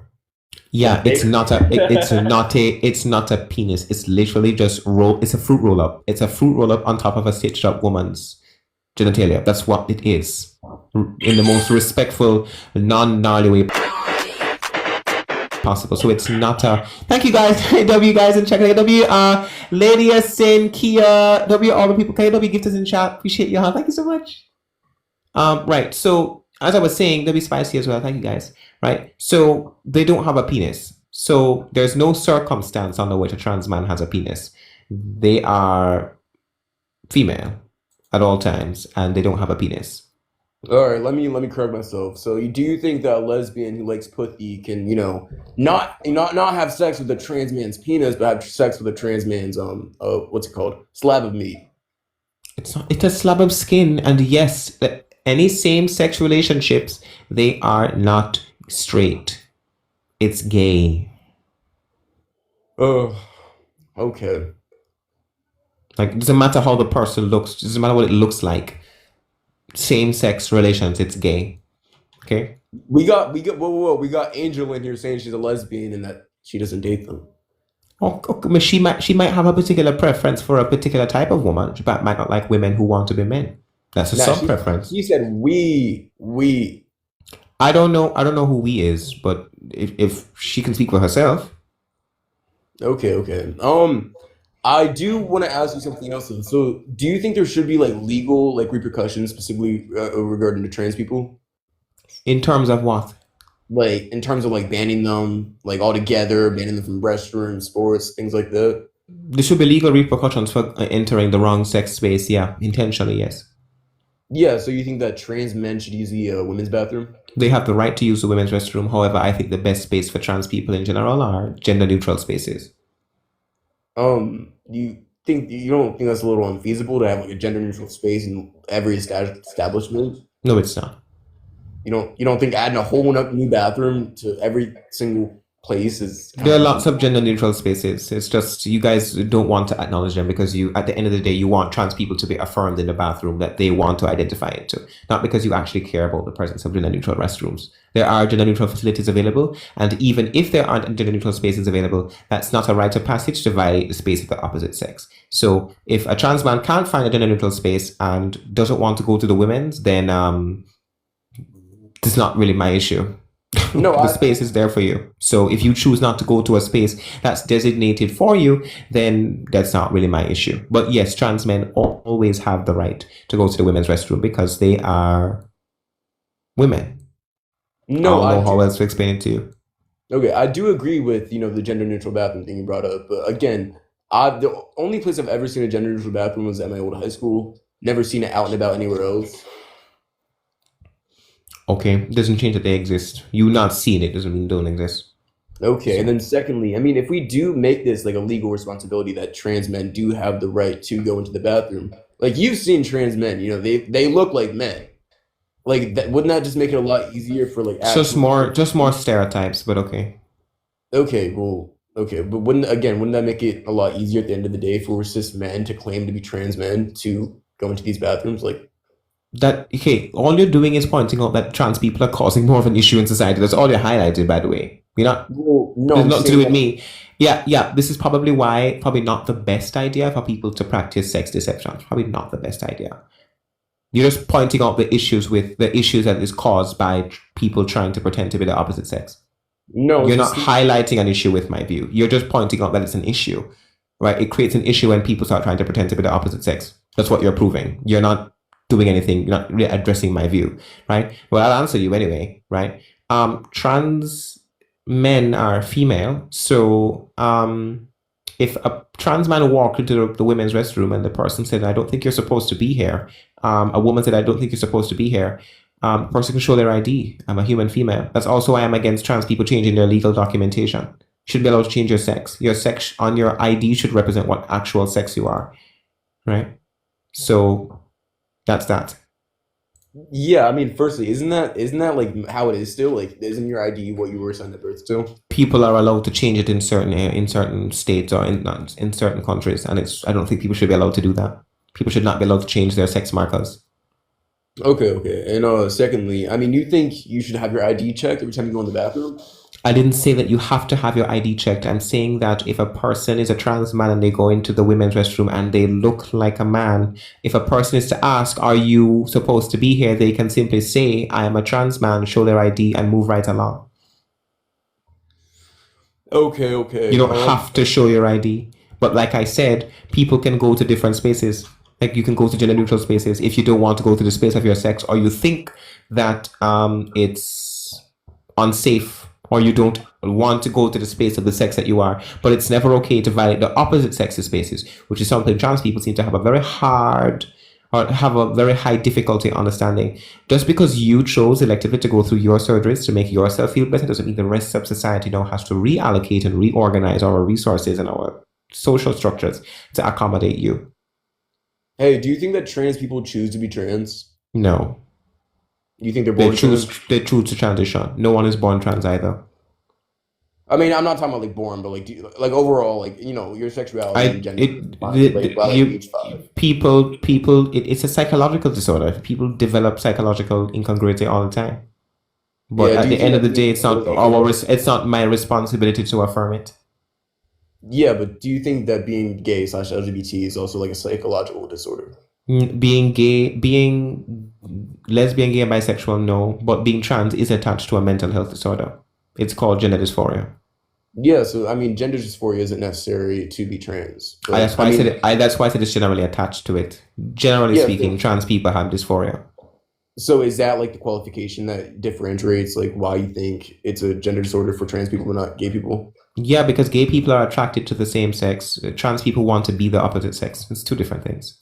Yeah, Like they it's not a it's not a penis. It's literally just it's a fruit roll up. It's a fruit roll up on top of a stitched up woman's genitalia. That's what it is. In the most respectful, non-gnarly way possible. So it's not a thank you guys, W guys in chat. W Lydia, Sin, Kia, W all the people, KW gifters in chat. Appreciate y'all. Thank you so much. Right. So as I was saying, W Spicy as well. Thank you guys. Right. So they don't have a penis. So there's no circumstance under which a trans man has a penis. They are female at all times, and they don't have a penis. All right, let me correct myself. So, do you think that a lesbian who likes pussy can, not have sex with a trans man's penis, but have sex with a trans man's what's it called, slab of meat? It's not. It's a slab of skin, and yes, any same-sex relationships, they are not straight. It's gay. Oh, okay. Like it doesn't matter how the person looks. It doesn't matter what it looks like. Same-sex relations, it's gay. Okay. Whoa. We got Angel in here saying she's a lesbian and that she doesn't date them. Oh, okay. But she might have a particular preference for a particular type of woman. She might not like women who want to be men. That's a Nah, sub preference. She said we. I don't know who we is, but if she can speak for herself. Okay. I do want to ask you something else. So, do you think there should be like legal repercussions specifically regarding to trans people? In terms of what? Like in terms of banning them altogether, banning them from restrooms, sports, things like that. There should be legal repercussions for entering the wrong sex space. Yeah, intentionally, yes. Yeah, so you think that trans men should use the women's bathroom? They have the right to use the women's restroom. However, I think the best space for trans people in general are gender neutral spaces. You don't think that's a little unfeasible to have a gender neutral space in every establishment? No, it's not. You don't think adding a whole new bathroom to every single place is There are lots of gender neutral spaces. It's just you guys don't want to acknowledge them because at the end of the day, you want trans people to be affirmed in the bathroom that they want to identify into, not because you actually care about the presence of gender neutral restrooms. There are gender neutral facilities available, and even if there aren't gender neutral spaces available, that's not a rite of passage to violate the space of the opposite sex. So if a trans man can't find a gender neutral space and doesn't want to go to the women's, then it's not really my issue. No, The space is there for you. So if you choose not to go to a space that's designated for you, then that's not really my issue. But yes, trans men always have the right to go to the women's restroom because they are women. no, I don't know how else to explain it to you. Okay, I do agree with the gender neutral bathroom thing you brought up, but again, the only place I've ever seen a gender neutral bathroom was at my old high school. never seen it out and about anywhere else. Okay, doesn't change that they exist. You not seeing it doesn't mean they don't exist. Okay, and then secondly, I mean, if we do make this like a legal responsibility that trans men do have the right to go into the bathroom, like you've seen trans men, you know, they look like men. Like that, wouldn't that just make it a lot easier for like Just more stereotypes, but okay. Okay, well, okay, but wouldn't that make it a lot easier at the end of the day for cis men to claim to be trans men to go into these bathrooms? Like, That okay, all you're doing is pointing out that trans people are causing more of an issue in society. That's all you're highlighting, by the way. You're not well, no, There's I'm nothing to saying do with that- me. Yeah. This is probably not the best idea for people to practice sex deception. It's probably not the best idea. You're just pointing out the issues that is caused by people trying to pretend to be the opposite sex. No, You're it's not just- highlighting an issue with my view. You're just pointing out that it's an issue, right? It creates an issue when people start trying to pretend to be the opposite sex. That's what you're proving. You're not doing anything. You're not really addressing my view, right? Well, I'll answer you anyway, right? Trans men are female, so if a trans man walked into the women's restroom and the person said, "I don't think you're supposed to be here," a woman said, "I don't think you're supposed to be here," the person can show their ID. I'm a human female. That's also why I'm against trans people changing their legal documentation. You should be allowed to change your sex. Your sex on your ID should represent what actual sex you are, right? So that's that. Yeah, I mean, firstly, isn't that like how it is still? Like, isn't your ID what you were assigned at birth to? People are allowed to change it in certain states or in certain countries, and I don't think people should be allowed to do that. People should not be allowed to change their sex markers. Okay. And secondly, I mean, you think you should have your ID checked every time you go in the bathroom? I didn't say that you have to have your ID checked. I'm saying that if a person is a trans man and they go into the women's restroom and they look like a man, if a person is to ask, "Are you supposed to be here?" they can simply say, "I am a trans man," show their ID, and move right along. Okay. You don't have to show your ID. But like I said, people can go to different spaces. Like you can go to gender neutral spaces if you don't want to go to the space of your sex, or you think that it's unsafe, or you don't want to go to the space of the sex that you are. But it's never okay to violate the opposite sex's spaces, which is something trans people seem to have a very hard or have a very high difficulty understanding. Just because you chose electively to go through your surgeries to make yourself feel better doesn't mean the rest of society now has to reallocate and reorganize our resources and our social structures to accommodate you. Hey, do you think that trans people choose to be trans? No. You think they're They born choose trans? they choose to transition. No one is born trans either. I mean, I'm not talking about like born, but like, like overall, like your sexuality and gender. Age 5. It's a psychological disorder. People develop psychological incongruity all the time. But Yeah, at do you the end think of the that day, it's not people- it's not my responsibility to affirm it. Yeah, but do you think that being gay / LGBT is also like a psychological disorder? Being gay, being lesbian, gay, and bisexual, no. But being trans is attached to a mental health disorder. It's called gender dysphoria. Yeah, so I mean, gender dysphoria isn't necessary to be trans. But, That's why I mean, said it, that's why I said it's generally attached to it. Generally Yeah, speaking, so- trans people have dysphoria. So is that like the qualification that differentiates like why you think it's a gender disorder for trans people but not gay people? Yeah, because gay people are attracted to the same sex. Trans people want to be the opposite sex. It's two different things.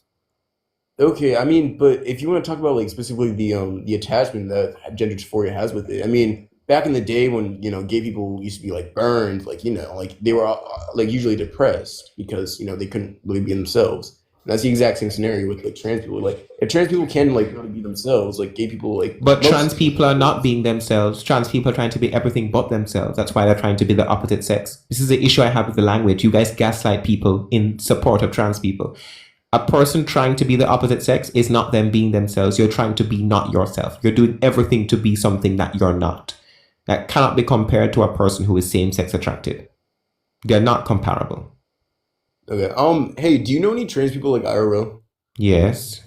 Okay, I mean, but if you want to talk about like specifically the attachment that gender dysphoria has with it, I mean, back in the day when gay people used to be like burned, like like they were like usually depressed because they couldn't really be themselves. And that's the exact same scenario with like trans people. Like if trans people can like really be themselves, like gay people like. But most- trans people are not being themselves. Trans people are trying to be everything but themselves. That's why they're trying to be the opposite sex. This is the issue I have with the language. You guys gaslight people in support of trans people. A person trying to be the opposite sex is not them being themselves. You're trying to be not yourself. You're doing everything to be something that you're not. That cannot be compared to a person who is same-sex attracted. They're not comparable. Okay. Hey, do you know any trans people like IRL? Yes.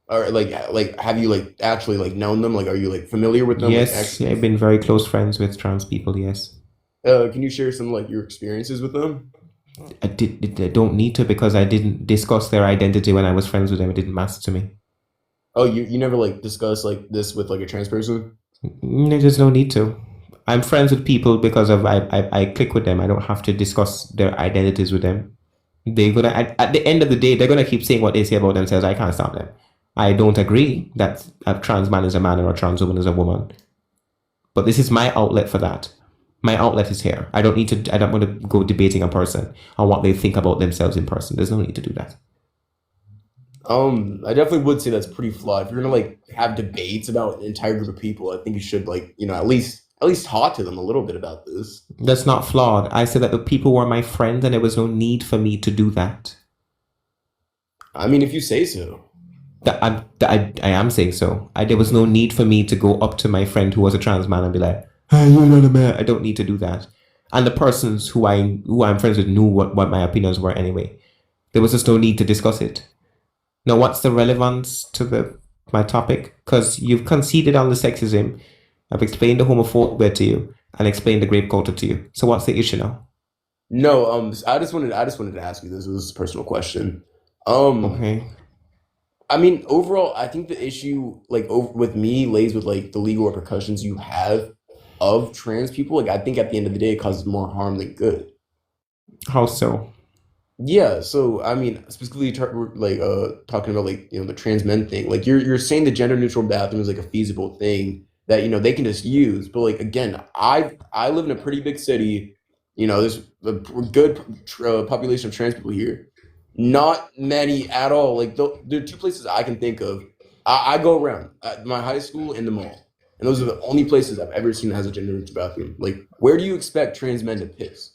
Or like have you like actually like known them? Like are you like familiar with them? Like, Yes, actually? I've been very close friends with trans people, yes. Can you share some like your experiences with them? I don't need to because I didn't discuss their identity when I was friends with them. It didn't matter to me. Oh, you never like discuss like this with like a trans person? There's no need to. I'm friends with people because of I click with them. I don't have to discuss their identities with them. They're gonna at the end of the day, they're gonna keep saying what they say about themselves. I can't stop them. I don't agree that a trans man is a man or a trans woman is a woman. But this is my outlet for that. My outlet is here. I don't want to go debating a person on what they think about themselves in person. There's no need to do that. I definitely would say that's pretty flawed. If you're gonna like have debates about an entire group of people, I think you should like, at least talk to them a little bit about this. That's not flawed. I said that the people were my friends and there was no need for me to do that. I mean, if you say so. I am saying so. There was no need for me to go up to my friend who was a trans man and be like, "Hey, you're not a man." I don't need to do that. And the persons who I'm friends with knew what my opinions were anyway. There was just no need to discuss it. Now, what's the relevance to my topic? Because you've conceded on the sexism. I've explained the homophobia to you and explained the grape culture to you. So what's the issue now? No, I just wanted to ask you this. This is a personal question. Okay. I mean, overall, I think the issue, like, with me, lays with like the legal repercussions you have of trans people. Like, I think at the end of the day, it causes more harm than good. How so? Yeah. So, I mean, specifically, talking about like the trans men thing. Like, you're saying the gender neutral bathroom is like a feasible thing that they can just use. But like again, I live in a pretty big city. There's a good population of trans people here. Not many at all. Like there are two places I can think of. I go around at my high school and the mall, and those are the only places I've ever seen that has a gender neutral bathroom. Like, where do you expect trans men to piss?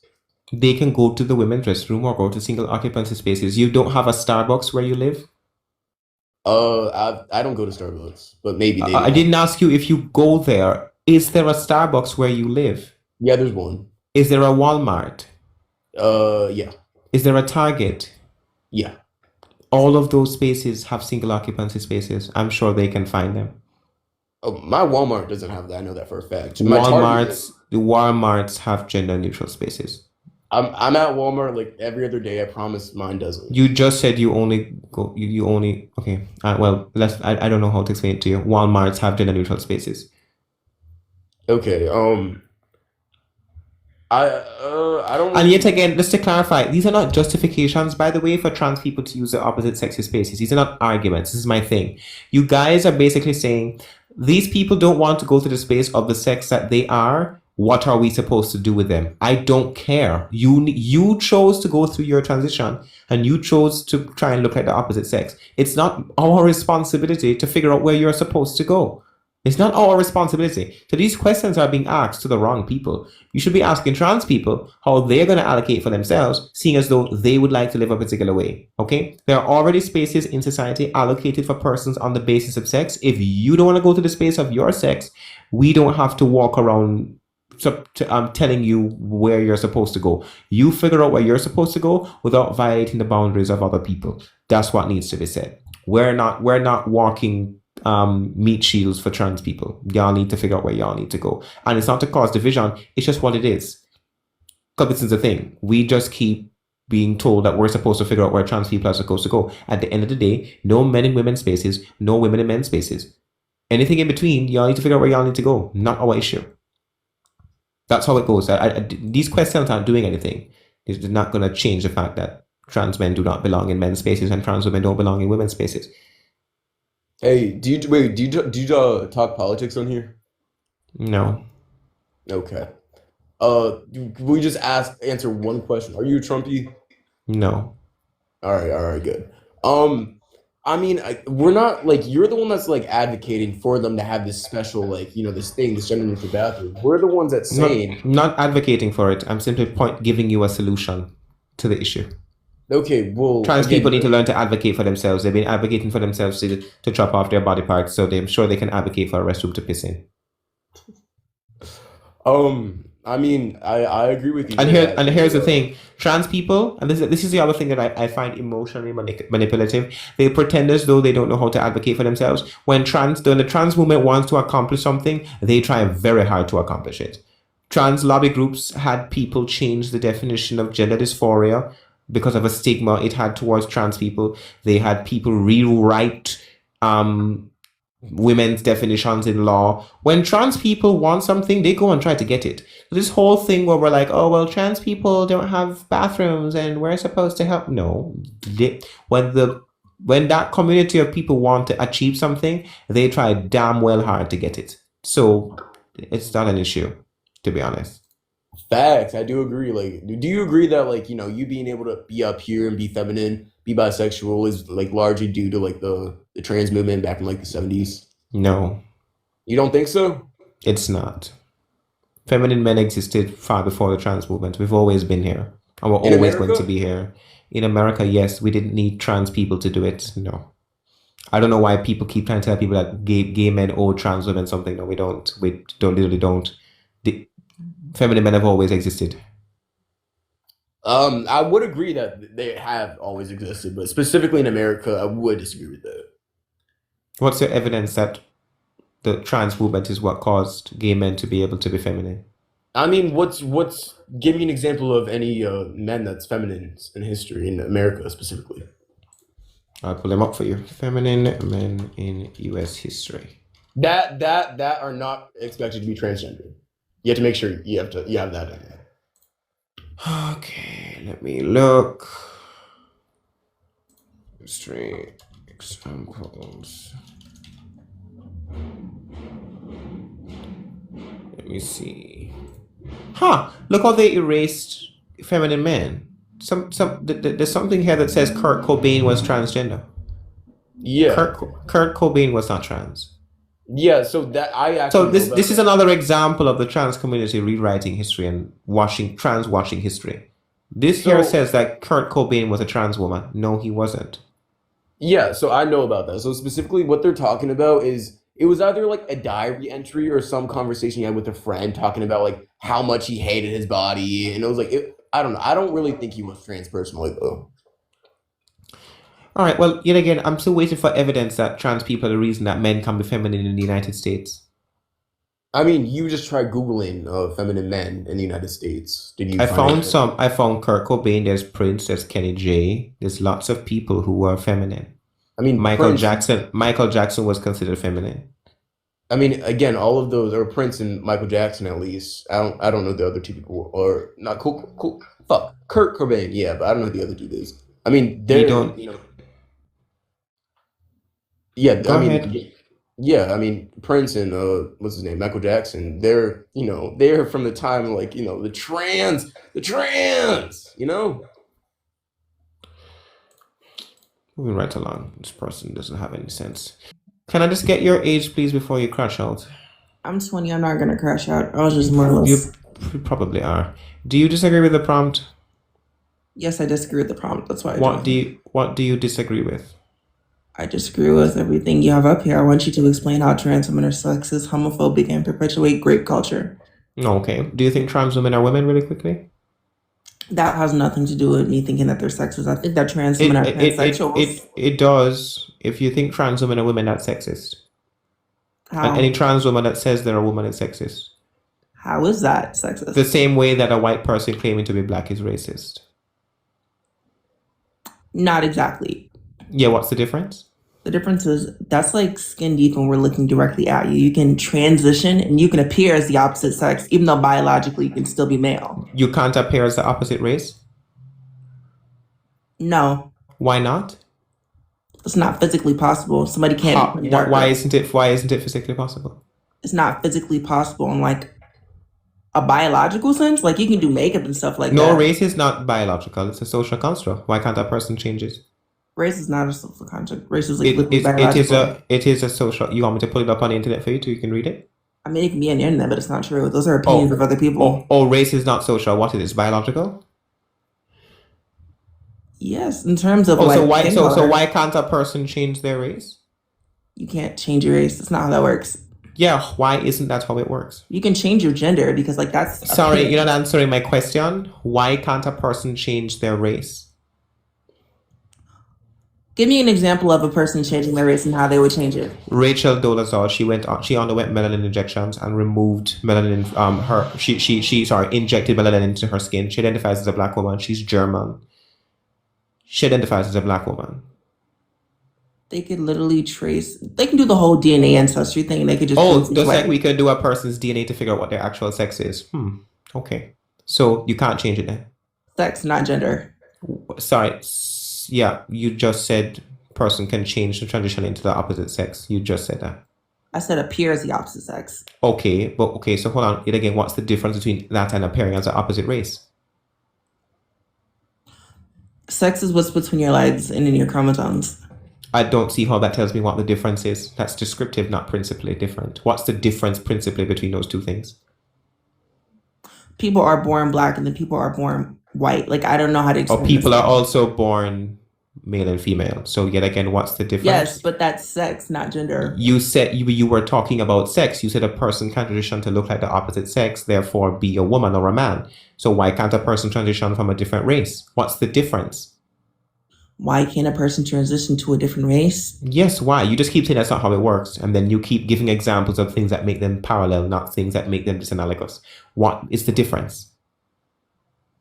They can go to the women's restroom or go to single occupancy spaces. You don't have a Starbucks where you live? I don't go to Starbucks, but maybe they. I didn't ask you if you go there. Is there a Starbucks where you live? Yeah, there's one. Is there a Walmart? Yeah. Is there a Target? Yeah. All of those spaces have single occupancy spaces. I'm sure they can find them. Oh, my Walmart doesn't have that. I know that for a fact. The Walmarts have gender neutral spaces. I'm at Walmart like every other day. I promise mine doesn't. You just said you only go. You only okay. Well, I don't know how to explain it to you. Walmarts have gender neutral spaces. Okay. I don't. And yet again, just to clarify, these are not justifications, by the way, for trans people to use the opposite sexy spaces. These are not arguments. This is my thing. You guys are basically saying these people don't want to go to the space of the sex that they are. What are we supposed to do with them? I don't care. You chose to go through your transition and you chose to try and look like the opposite sex. It's not our responsibility to figure out where you're supposed to go. It's not our responsibility. So these questions are being asked to the wrong people. You should be asking trans people how they're going to allocate for themselves, seeing as though they would like to live a particular way. Okay? There are already spaces in society allocated for persons on the basis of sex. If you don't want to go to the space of your sex, we don't have to walk around telling you where you're supposed to go. You figure out where you're supposed to go without violating the boundaries of other people. That's what needs to be said. We're not walking meat shields for trans people. Y'all need to figure out where y'all need to go. And it's not to cause division, it's just what it is. Because this is the thing. We just keep being told that we're supposed to figure out where trans people are supposed to go. At the end of the day, no men in women's spaces, no women in men's spaces. Anything in between, y'all need to figure out where y'all need to go. Not our issue. That's how it goes. These questions aren't doing anything. It's not going to change the fact that trans men do not belong in men's spaces and trans women don't belong in women's spaces. Hey, do you talk politics on here? No. Okay. We just answer one question. Are you a Trumpy? No. All right, good. I mean, we're not like you're the one that's like advocating for them to have this special like this thing, this gender neutral bathroom. We're the ones that saying not advocating for it. I'm simply giving you a solution to the issue. Okay, well, trans people need to learn to advocate for themselves. They've been advocating for themselves to chop off their body parts, so I'm sure they can advocate for a restroom to piss in. I mean, I agree with you. And here's the thing: trans people, and this is the other thing that I find emotionally manipulative. They pretend as though they don't know how to advocate for themselves. When the trans movement wants to accomplish something, they try very hard to accomplish it. Trans lobby groups had people change the definition of gender dysphoria because of a stigma it had towards trans people. They had people rewrite women's definitions in law. When trans people want something, they go and try to get it. So this whole thing where we're like, oh well, trans people don't have bathrooms and we're supposed to help. No, when that community of people want to achieve something, they try damn well hard to get it. So it's not an issue, to be honest. Facts. I do agree. Like, do you agree that like, you being able to be up here and be feminine, be bisexual is like largely due to like the trans movement back in like the 70s? No, You don't think so? it's not. Feminine men existed far before the trans movement. We've always been here, and we're In always going to America? be here. In America, yes, we didn't need trans people to do it. No. I don't know why people keep trying to tell people that gay men owe trans women something. No, we don't. We don't literally don't. The feminine men have always existed. I would agree that they have always existed, but specifically in America, I would disagree with that. What's your evidence that the trans movement is what caused gay men to be able to be feminine? I mean, give me an example of any men that's feminine in history in America specifically. I'll pull them up for you. Feminine men in U.S. history. That are not expected to be transgender. You have to make sure you have that in there. Okay, let me look. History examples. Let me see. Look how they erased feminine men. There's something here that says Kurt Cobain was transgender. Yeah. Kurt Cobain was not trans. Yeah, so that I actually So know this about this is that. another example of the trans community rewriting history and washing history. This here So- says that Kurt Cobain was a trans woman. No, he wasn't. Yeah, so I know about that. So specifically what they're talking about is it was either like a diary entry or some conversation he had with a friend talking about like how much he hated his body, and it was like I don't know. I don't really think he was trans personally though. All right. Well, yet again, I'm still waiting for evidence that trans people are the reason that men can be feminine in the United States. I mean, you just try Googling feminine men in the United States. Did you I find found anything? some. I found Kurt Cobain. There's Prince. There's Kenny J. There's lots of people who were feminine. I mean, Michael Prince, Jackson. Michael Jackson was considered feminine. I mean, again, all of those, or Prince and Michael Jackson at least. I don't know the other two people, or not. Fuck, Kurt Cobain, yeah, but I don't know who the other dude is. I mean, they're don't- Yeah, Go I mean, ahead. yeah, I mean, Prince and what's his name, Michael Jackson. They're from the time like the trans. Moving right along. This person doesn't have any sense. Can I just get your age, please, before you crash out? I'm 20. I'm not gonna crash out. I was just more or You less. probably are. Do you disagree with the prompt? Yes, I disagree with the prompt. That's why I What joined. do you disagree with? I disagree with everything you have up here. I want you to explain how trans women are sexist, homophobic, and perpetuate grape culture. Okay. Do you think trans women are women, really quickly? That has nothing to do with me thinking that they're sexist. I think that trans women are pansexuals. It does. If you think trans women are women, that's sexist. How? And any trans woman that says they're a woman is sexist. How is that sexist? The same way that a white person claiming to be black is racist. Not exactly. Yeah, what's the difference? The difference is that's like skin deep when we're looking directly at you. You can transition and you can appear as the opposite sex, even though biologically you can still be male. You can't appear as the opposite race? No, Why not? it's not physically possible. Somebody can't be darker. Why isn't it physically possible? It's not physically possible in like a biological sense. Like you can do makeup and stuff like No, that. race is not biological. It's a social construct. Why can't a person change it? Race is not a social construct. Race is like It literally is biological. it is a social. You want me to pull it up on the internet for you so you can read it? I mean, it can be on the internet, but it's not true. Those are opinions of other people. Race is not social. What it is? Biological? Yes, in terms of Oh, like so why skin so color, why can't a person change their race? you can't change your race. That's not how that works. Yeah, why isn't that how it works? You can change your gender because like that's Sorry, opinion. you're not answering my question. Why can't a person change their race? Give me an example of a person changing their race and how they would change it. Rachel Dolezal, she underwent melanin injections and removed melanin she injected melanin into her skin. She identifies as a black woman. She's German. She identifies as a black woman. They could literally trace. They can do the whole DNA ancestry thing. They could just Oh, prove just which like way. we could do a person's DNA to figure out what their actual sex is. Okay. So you can't change it then. Sex, not gender. Sorry. Yeah, you just said person can change the transition into the opposite sex. You just said that. I said appear as the opposite sex. Okay, but okay, so hold on. Yet again, what's the difference between that and appearing as the opposite race? Sex is what's between your legs and in your chromosomes. I don't see how that tells me what the difference is. That's descriptive, not principally different. What's the difference principally between those two things? People are born black and then people are born white. Like, I don't know how to Or explain people this. are also born male and female. So yet again, what's the difference? Yes, but that's sex, not gender. You said you were talking about sex. You said a person can transition to look like the opposite sex, therefore be a woman or a man. So why can't a person transition from a different race? What's the difference? Why can't a person transition to a different race? Yes, why? You just keep saying that's not how it works, and then you keep giving examples of things that make them parallel, not things that make them disanalogous. What is the difference?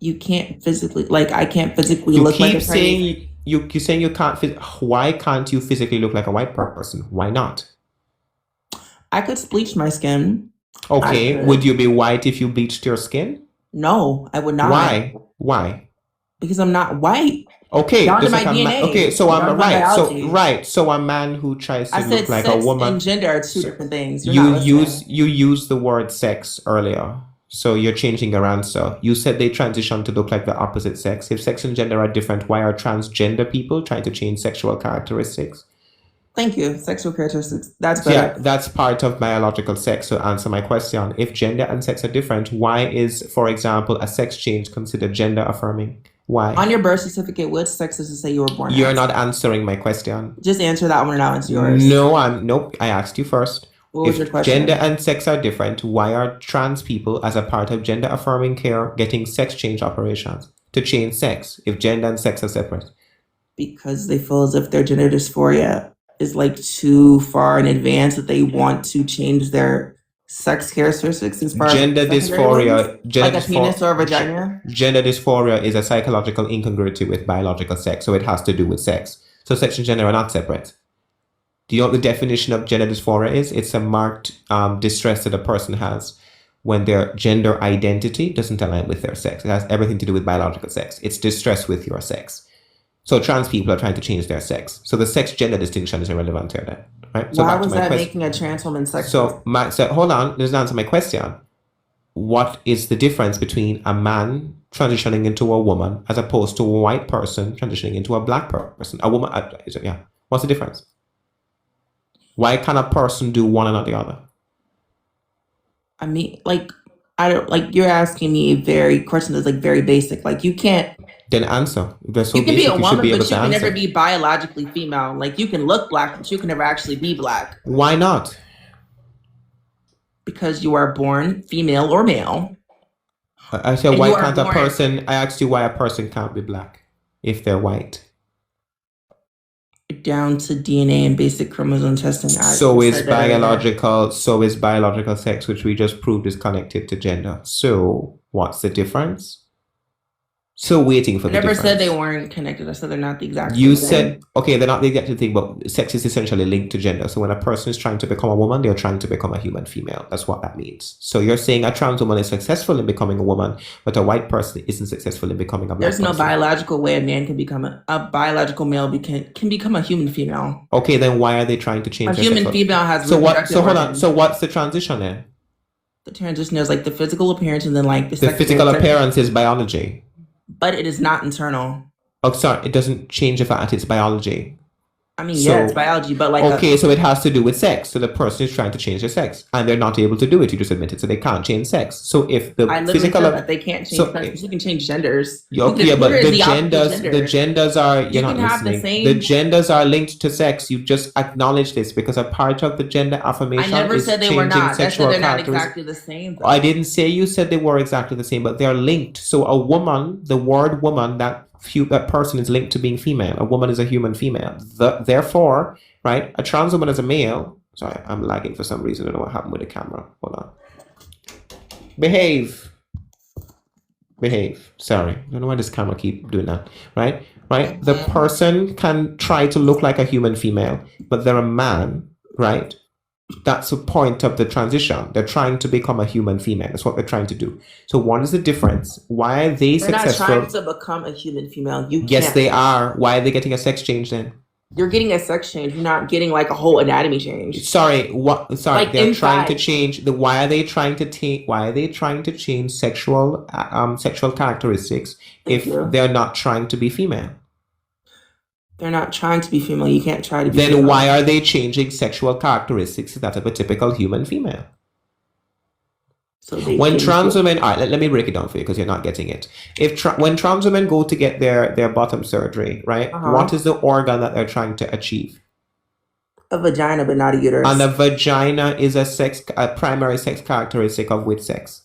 You can't physically, like, I can't physically You look like keep a saying you're saying you can't. Why can't you physically look like a white person? Why not? I could bleach my skin. Okay, I could. would you be white if you bleached your skin? No, I would not. Why? Why? Because I'm not white. Okay, Down to just my like DNA. okay, so Down I'm to my biology. so a man who tries to I look said like sex a woman. and gender are two different things. You're You not listening. use the word sex earlier, so you're changing your answer. You said they transition to look like the opposite sex. If sex and gender are different, why are transgender people trying to change sexual characteristics? Thank you. Sexual characteristics. That's Yeah, better. that's part of biological sex. So answer my question. If gender and sex are different, why is, for example, a sex change considered gender affirming? Why? On your birth certificate, which sex does it say you were born You're as? not answering my question. Just answer that one and I'll answer yours. Nope. I asked you first. What was If your question? gender and sex are different, why are trans people, as a part of gender affirming care, getting sex change operations to change sex if gender and sex are separate? Because they feel as if their gender dysphoria is like too far in advance that they want to change their sex characteristics as far Gender as secondary ones, dysphoria, like a penis or a vagina. Gender dysphoria is a psychological incongruity with biological sex, so it has to do with sex. So sex and gender are not separate. Do you know what the definition of gender dysphoria is? It's a marked distress that a person has when their gender identity doesn't align with their sex. It has everything to do with biological sex. It's distress with your sex. So trans people are trying to change their sex. So the sex gender distinction is irrelevant here then. Right? So Why back to was my that question. making a trans woman sexist? So hold on, doesn't answer my question. What is the difference between a man transitioning into a woman as opposed to a white person transitioning into a black person? A woman, yeah. What's the difference? Why can't a person do one and not the other? I mean, like, I don't like you're asking me a very question that's like very basic. Like, you can't. Then answer. If they're so You can be basic, a you should woman, be able but to you can answer. never be biologically female. Like, you can look black, but you can never actually be black Why not? because you are born female or male. I said, And why you are can't a born- person? I asked you why a person can't be black if they're white. Down to DNA and basic chromosome testing. So is biological sex, which we just proved is connected to gender. So what's the difference? Still waiting for I the never difference. said they weren't connected. I said they're not the exact You same said, thing. okay, they're not the exact thing, but sex is essentially linked to gender. So when a person is trying to become a woman, they're trying to become a human female. That's what that means. So you're saying a trans woman is successful in becoming a woman, but a white person isn't successful in becoming a black There's no person. biological way a man can become a biological male can become a human female. Okay, then why are they trying to change A their human sexual- female has So what? reproductive So hold on. organs. So what's the transition then? The transition is like the physical appearance and then like The physical appearance is biology. but it is not internal. Oh, sorry, it doesn't change the fact that it's biology. I mean, So- yeah, it's biology, but like Okay, so it has to do with sex. So the person is trying to change their sex, and they're not able to do it. You just admitted, so they can't change sex. So if the I literally physical, said that they can't change so- sex, but you can change genders. okay, but Gender is the opposite of genders, gender. the genders are you're You not can have the listening. same- The genders are linked to sex. You just acknowledge this because a part of the gender I affirmation never is said they were changing not. I said sexual they're not characteristics. exactly the same. Though. I didn't say you said they were exactly the same, but they're linked. So a woman, the word woman, that person is linked to being female. A woman is a human female. Therefore, right, a trans woman is a male. Sorry, I'm lagging for some reason. I don't know what happened with the camera. Hold on. Behave. behave. Sorry, I don't know why this camera keep doing that. Right, right. The person can try to look like a human female, but they're a man, right? That's the point of the transition. They're trying to become a human female. That's what they're trying to do. So what is the difference? Why are they They're not successful? trying to become a human female. You Yes, can't. they are. Why are they getting a sex change then? You're getting a sex change. You're not getting like a whole anatomy change. Sorry, what? Sorry, Like they're trying to inside. change the. Why are they trying to take? Why are they trying to change sexual characteristics if Thank you. they're not trying to be female? They're not trying to be female. You can't try to be Then female. why are they changing sexual characteristics that of a typical human female? So they When can trans get- women, all right, let me break it down for you because you're not getting it. When trans women go to get their bottom surgery, right? Uh-huh. What is the organ that they're trying to achieve? a vagina, but not a uterus. And a vagina is a primary sex characteristic of which sex?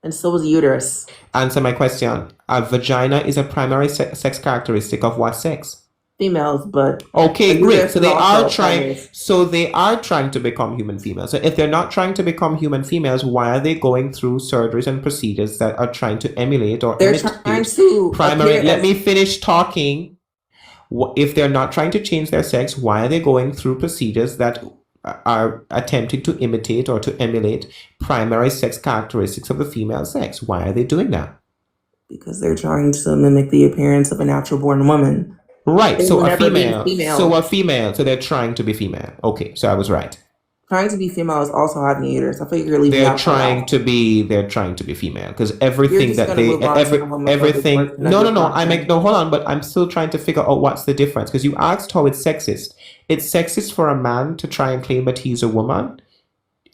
And so was a uterus. Answer my question. A vagina is a primary sex characteristic of what sex? Females, but Okay, a great. uterus So is they also are a trying. primary. So they are trying to become human females. So if they're not trying to become human females, why are they going through surgeries and procedures that are trying to emulate or They're imitate trying to primary? appear Let as- me finish talking. If they're not trying to change their sex, why are they going through procedures that are attempting to imitate or to emulate primary sex characteristics of the female sex? Why are they doing that? because they're trying to mimic the appearance of a natural born woman. Right. They So will a never be female. female. So a female. So they're trying to be female. Okay. So I was right. Trying to be female is also having a uterus. I feel you're leaving They're out part trying out. to be female because everything just that gonna they move on to the homophobic everything portion of no your no content. hold on, but I'm still trying to figure out what's the difference because you asked how it's sexist. It's sexist for a man to try and claim that he's a woman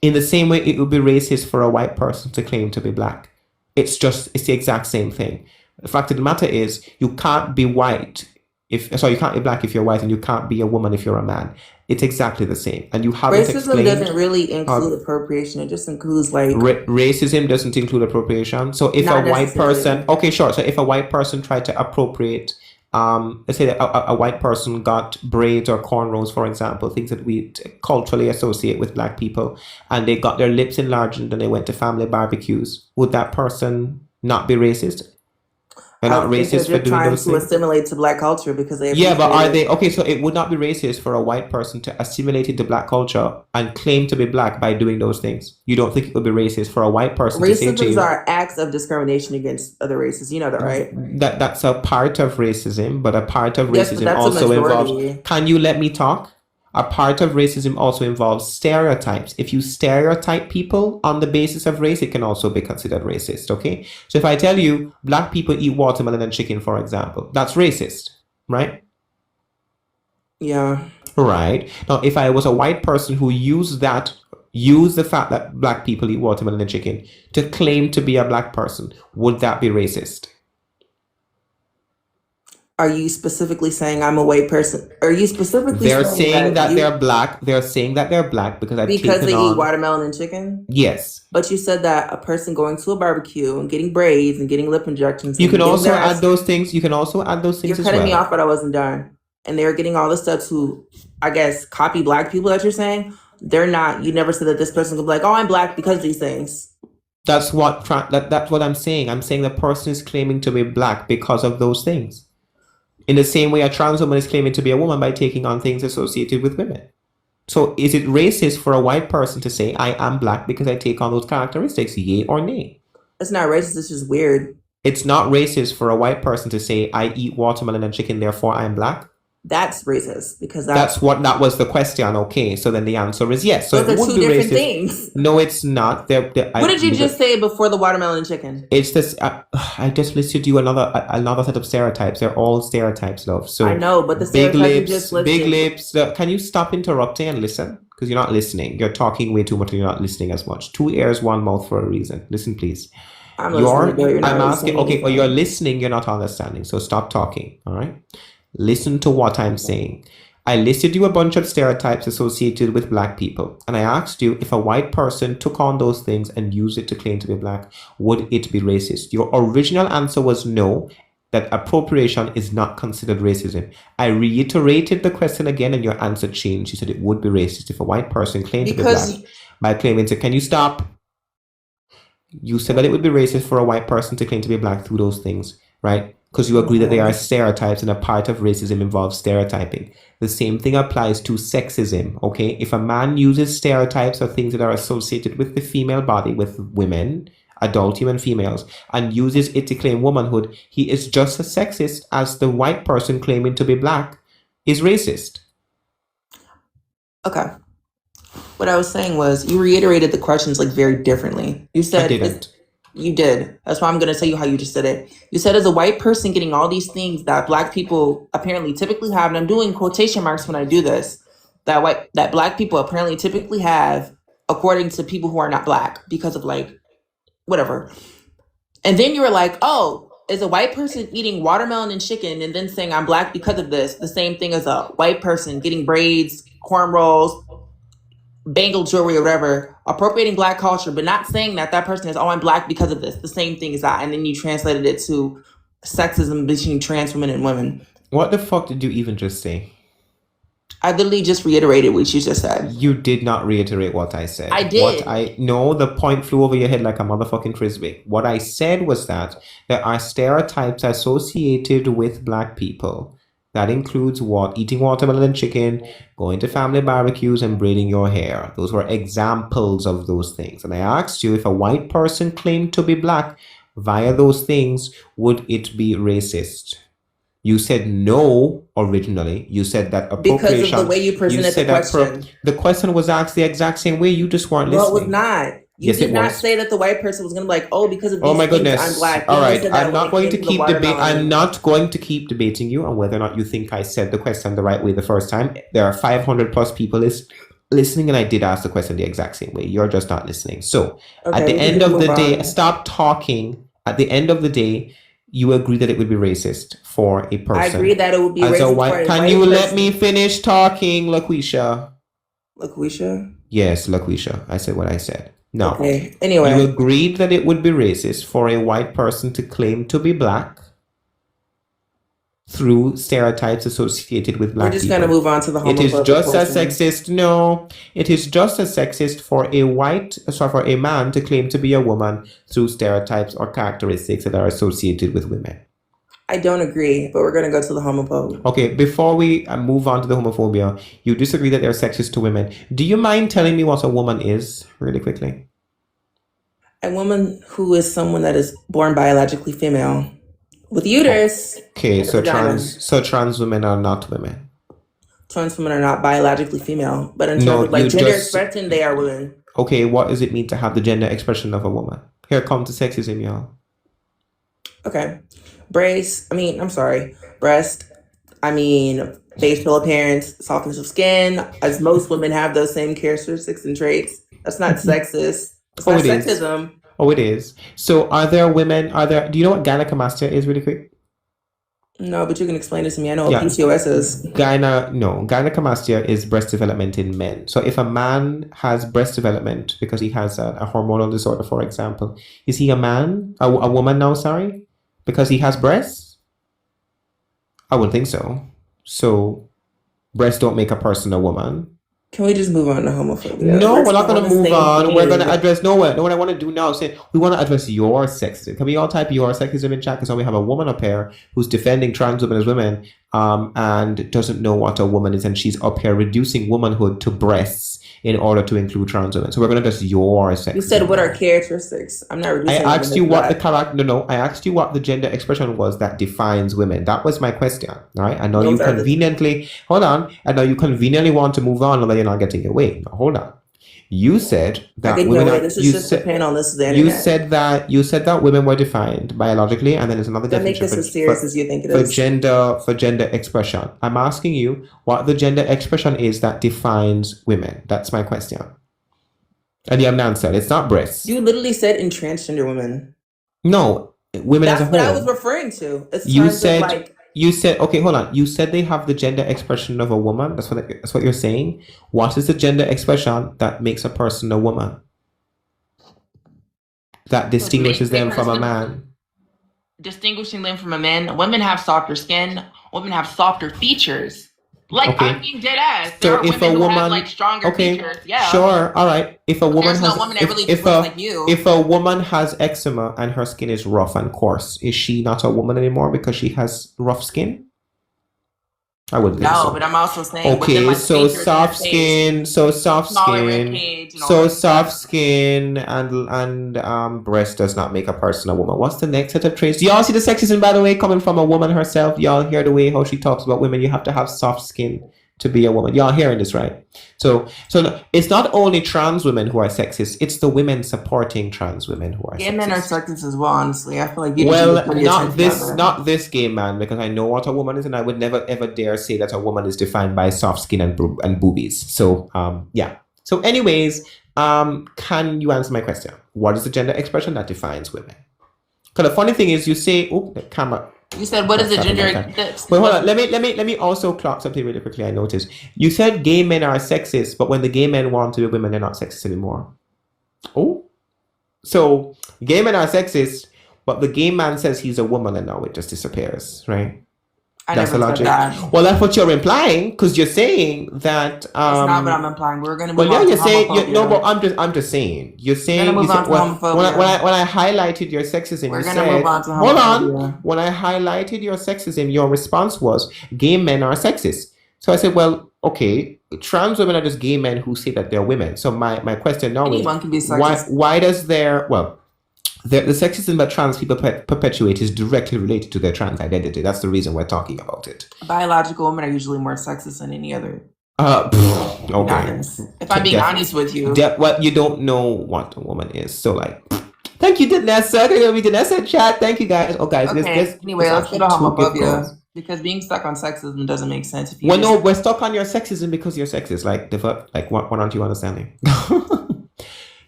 in the same way it would be racist for a white person to claim to be black. It's the exact same thing. The fact of the matter is you can't be white you can't be black if you're white, and you can't be a woman if you're a man. It's exactly the same, and you haven't Racism explained. doesn't really include appropriation. It just includes like Racism doesn't include appropriation. So if Not a white necessarily. person, okay, sure. So if a white person tried to appropriate, let's say that a white person got braids or cornrows, for example, things that we culturally associate with black people, and they got their lips enlarged and then they went to family barbecues, would that person not be racist? They're not I think racist they're for doing trying those to things? assimilate to black culture because they Yeah, but appreciate are it. they okay? So it would not be racist for a white person to assimilate into black culture and claim to be black by doing those things. You don't think it would be racist for a white person to say to Racisms you are acts of discrimination against other races. You know that, right? that's a part of racism, but a part of Yes, but racism that's a also involves. majority. Can you let me talk? A part of racism also involves stereotypes. If you stereotype people on the basis of race, it can also be considered racist. Okay, so if I tell you black people eat watermelon and chicken, for example, that's racist, right? Yeah. Right. Now, if I was a white person who used the fact that black people eat watermelon and chicken to claim to be a black person, would that be racist? Are you specifically saying I'm a white person? Are you specifically They're saying that you- they're black. They're saying that they're black because I've because taken they on. eat watermelon and chicken? Yes. But you said that a person going to a barbecue and getting braids and getting lip injections. You and can getting also their add ass- those things. You can also add those things You're as cutting well. me off, but I wasn't done. And they're getting all this stuff to, I guess, copy black people that you're saying. They're not. You never said that this person could be like, oh, I'm black because of these things. That's what that's what I'm saying. I'm saying the person is claiming to be black because of those things. In the same way, a trans woman is claiming to be a woman by taking on things associated with women. So, is it racist for a white person to say, I am black because I take on those characteristics, yay or nay? It's not racist. It's just weird. It's not racist for a white person to say, I eat watermelon and chicken, therefore I am black. That's racist because That was the question. Okay, so then the answer is yes. So those it are would two be different racist. things. No, it's not. What did you just say before the watermelon and chicken? It's this. I just listed you another set of stereotypes. They're all stereotypes, love. So I know, but the big stereotype you lips, just listed. big lips. Can you stop interrupting and listen? Because you're not listening. You're talking way too much, and you're not listening as much. 2 ears, 1 mouth for a reason. Listen, please. I'm listening, but you're not I'm asking. listening. Okay, well, you're listening. You're not understanding. So stop talking. All right. Listen to what I'm saying. I listed you a bunch of stereotypes associated with black people, and I asked you if a white person took on those things and used it to claim to be black, would it be racist? Your original answer was no, that appropriation is not considered racism. I reiterated the question again, and your answer changed. You said it would be racist if a white person claimed to be Because- black by claiming to. Can you stop? You said that it would be racist for a white person to claim to be black through those things, right? Because you agree that they are stereotypes and a part of racism involves stereotyping. The same thing applies to sexism, okay? If a man uses stereotypes or things that are associated with the female body, with women, adult human females, and uses it to claim womanhood, he is just as sexist as the white person claiming to be black is racist. Okay. What I was saying was you reiterated the questions like very differently. You said I didn't. You did. That's why I'm going to tell you how you just said it. You said as a white person getting all these things that black people apparently typically have, and I'm doing quotation marks when I do this, that black people apparently typically have according to people who are not black because of like whatever. And then you were like, oh, is a white person eating watermelon and chicken and then saying I'm black because of this the same thing as a white person getting braids, cornrows, bangle jewelry or whatever, appropriating black culture, but not saying that person is, oh, I'm black because of this. The same thing as that. And then you translated it to sexism between trans women and women. What the fuck did you even just say? I literally just reiterated what you just said. You did not reiterate what I said. I did. No, the point flew over your head like a motherfucking frisbee. What I said was that there are stereotypes associated with black people. That includes eating watermelon and chicken, going to family barbecues, and braiding your hair. Those were examples of those things. And I asked you if a white person claimed to be black via those things, would it be racist? You said no originally. You said that appropriation. Because of the way you presented the question. The question was asked the exact same way. You just weren't No, listening. it was not. You did not say that the white person was going to be like, oh, because of these my things, goodness. I'm black. All right. I'm not going to keep I'm not going to keep debating you on whether or not you think I said the question the right way the first time. There are 500 plus people listening, and I did ask the question the exact same way. You're just not listening. So at the end of the day, stop talking. At the end of the day, you agree that it would be racist for a person. I agree that it would be racist for a white Can you let me finish talking, LaQuisha? LaQuisha? Yes, LaQuisha. I said what I said. No. Okay. Anyway. You agreed that it would be racist for a white person to claim to be black through stereotypes associated with black people. We're just going to move on to the homophobic. It is just as sexist. No, it is just as sexist for a man to claim to be a woman through stereotypes or characteristics that are associated with women. I don't agree, but we're going to go to the homophobe. Okay, before we move on to the homophobia, you disagree that they're sexist to women. Do you mind telling me what a woman is, really quickly? A woman who is someone that is born biologically female with uterus. Okay, so trans women are not women. Trans women are not biologically female, but in terms of gender expression, they are women. Okay, what does it mean to have the gender expression of a woman? Here comes the sexism, y'all. Okay. Breast, facial appearance, softness of skin, as most women have those same characteristics and traits. That's not sexist. It's not sexism. Oh, it is. So do you know what gynecomastia is, really quick? No, but you can explain it to me. I know what PCOS is. Gynecomastia is breast development in men. So if a man has breast development because he has a hormonal disorder, for example, is he a man? A woman now, sorry? Because he has breasts? I wouldn't think so. So breasts don't make a person a woman. Can we just move on to homophobia? No, we're not going to move on. We're going to address what I want to do now is say we want to address your sexism. Can we all type your sexism in chat? Because we have a woman up here who's defending trans women as women and doesn't know what a woman is, and she's up here reducing womanhood to breasts in order to include trans women. So we're going to address your sexism. You said what are characteristics? I'm not reducing. I asked you what the character. No, I asked you what the gender expression was that defines women. That was my question. All right. I know you conveniently want to move on, although you're not getting away. Now, hold on. You said that women are, this is just a panel. This is the internet. You said that women were defined biologically, and then there's another definition. Make this as serious as you think it is. For gender expression. I'm asking you what the gender expression is that defines women. That's my question. And you haven't answered. It's not breasts. You literally said in transgender women. No, women as a whole. That's what I was referring to. You said okay, hold on. You said they have the gender expression of a woman. That's what you're saying. What is the gender expression that makes a person a woman? That distinguishes them from a man. Distinguishing them from a man. Women have softer skin. Women have softer features. Like, Okay. I mean, dead ass. So There are if women a who have woman, like stronger okay, features. Yeah. sure, all right. If a woman There's no has, woman that really if looks a like you. if a woman has eczema and her skin is rough and coarse, is she not a woman anymore because she has rough skin? I wouldn't think No, so. but I'm also saying within Okay, like so features in your soft face, skin, smaller rib cage, and all so that stuff. soft skin and breast does not make a person a woman. What's the next set of traits? Do y'all see the sexism, by the way, coming from a woman herself? Y'all hear the way how she talks about women? You have to have soft skin to be a woman. Y'all hearing this, right? So it's not only trans women who are sexist; it's the women supporting trans women who are Gay sexist. men are sexist as well. Honestly, I feel like you Well, not this gay man, because I know what a woman is, and I would never ever dare say that a woman is defined by soft skin and boobies. So yeah. So anyways, can you answer my question? What is the gender expression that defines women? Because the funny thing is, you say, oh, the camera. You said what is the gender? Wait, hold on. Let me also clock something really quickly. I noticed you said gay men are sexist, but when the gay men want to be women, they're not sexist anymore. Oh, so gay men are sexist, but the gay man says he's a woman, and now it just disappears, right? I That's never the said logic. that. Well, that's what you're implying, because you're saying that. That's not what I'm implying. We're gonna move Well, yeah, on you're to saying homophobia. no, but I'm just saying. You're saying gonna move you said, on to well, homophobia. when I highlighted your sexism, We're you gonna said, move on to hold on. homophobia. When I highlighted your sexism, your response was gay men are sexist. So I said, well, okay, trans women are just gay men who say that they're women. So my question now Anyone is can be sexist. why does the sexism that trans people perpetuate is directly related to their trans identity. That's the reason we're talking about it. Biological women are usually more sexist than any other. Okay. Honest. If I'm being honest with you. Well, you don't know what a woman is. So, like, thank you, Danessa. Thank you, Danessa chat. Thank you, guys. Oh, guys. Okay. Anyway, let's go to homophobia. Because being stuck on sexism doesn't make sense. If you well, no, we're stuck on your sexism because you're sexist. Like, what aren't you understanding?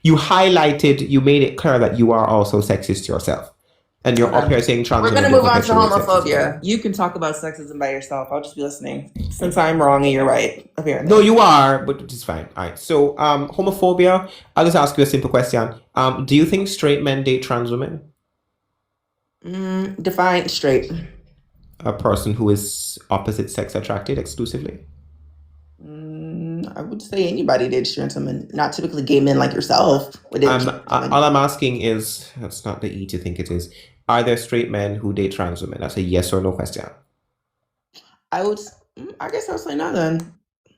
You made it clear that you are also sexist yourself. And you're up here saying trans. We're going to move on to homophobia. You can talk about sexism by yourself. I'll just be listening. Since I'm wrong and you're right, apparently. No, you are, but it's fine. All right. So, homophobia, I'll just ask you a simple question. Do you think straight men date trans women? Define straight. A person who is opposite sex attracted exclusively? I would say anybody dates trans women, not typically gay men like yourself. All I'm asking is, that's not the E to think it is, are there straight men who date trans women? That's a yes or no question. I guess I would say no then.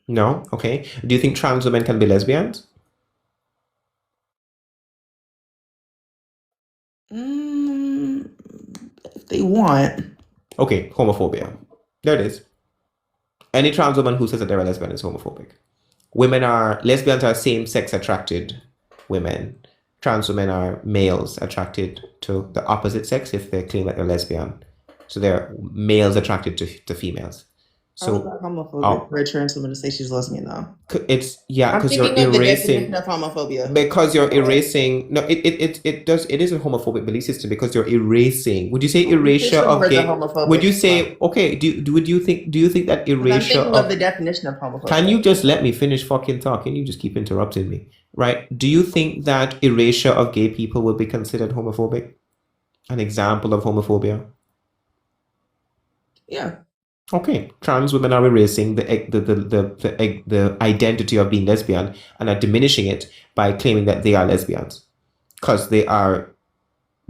No? Okay. Do you think trans women can be lesbians? If they want. Okay, homophobia. There it is. Any trans woman who says that they're a lesbian is homophobic. Lesbians are same-sex attracted women. Trans women are males attracted to the opposite sex if they claim that they're lesbian. So they're males attracted to females. So homophobic for a trans woman to say she's lesbian though. It's because you're erasing erasing the definition of homophobia. Because you're erasing it is a homophobic belief system because you're erasing. Would you say erasure of gay? Would you say okay? Do you think that erasure I'm thinking of the definition of homophobia? Can you just let me finish fucking talking? You just keep interrupting me, right? Do you think that erasure of gay people would be considered homophobic? An example of homophobia? Yeah. Okay, trans women are erasing the identity of being lesbian and are diminishing it by claiming that they are lesbians because they are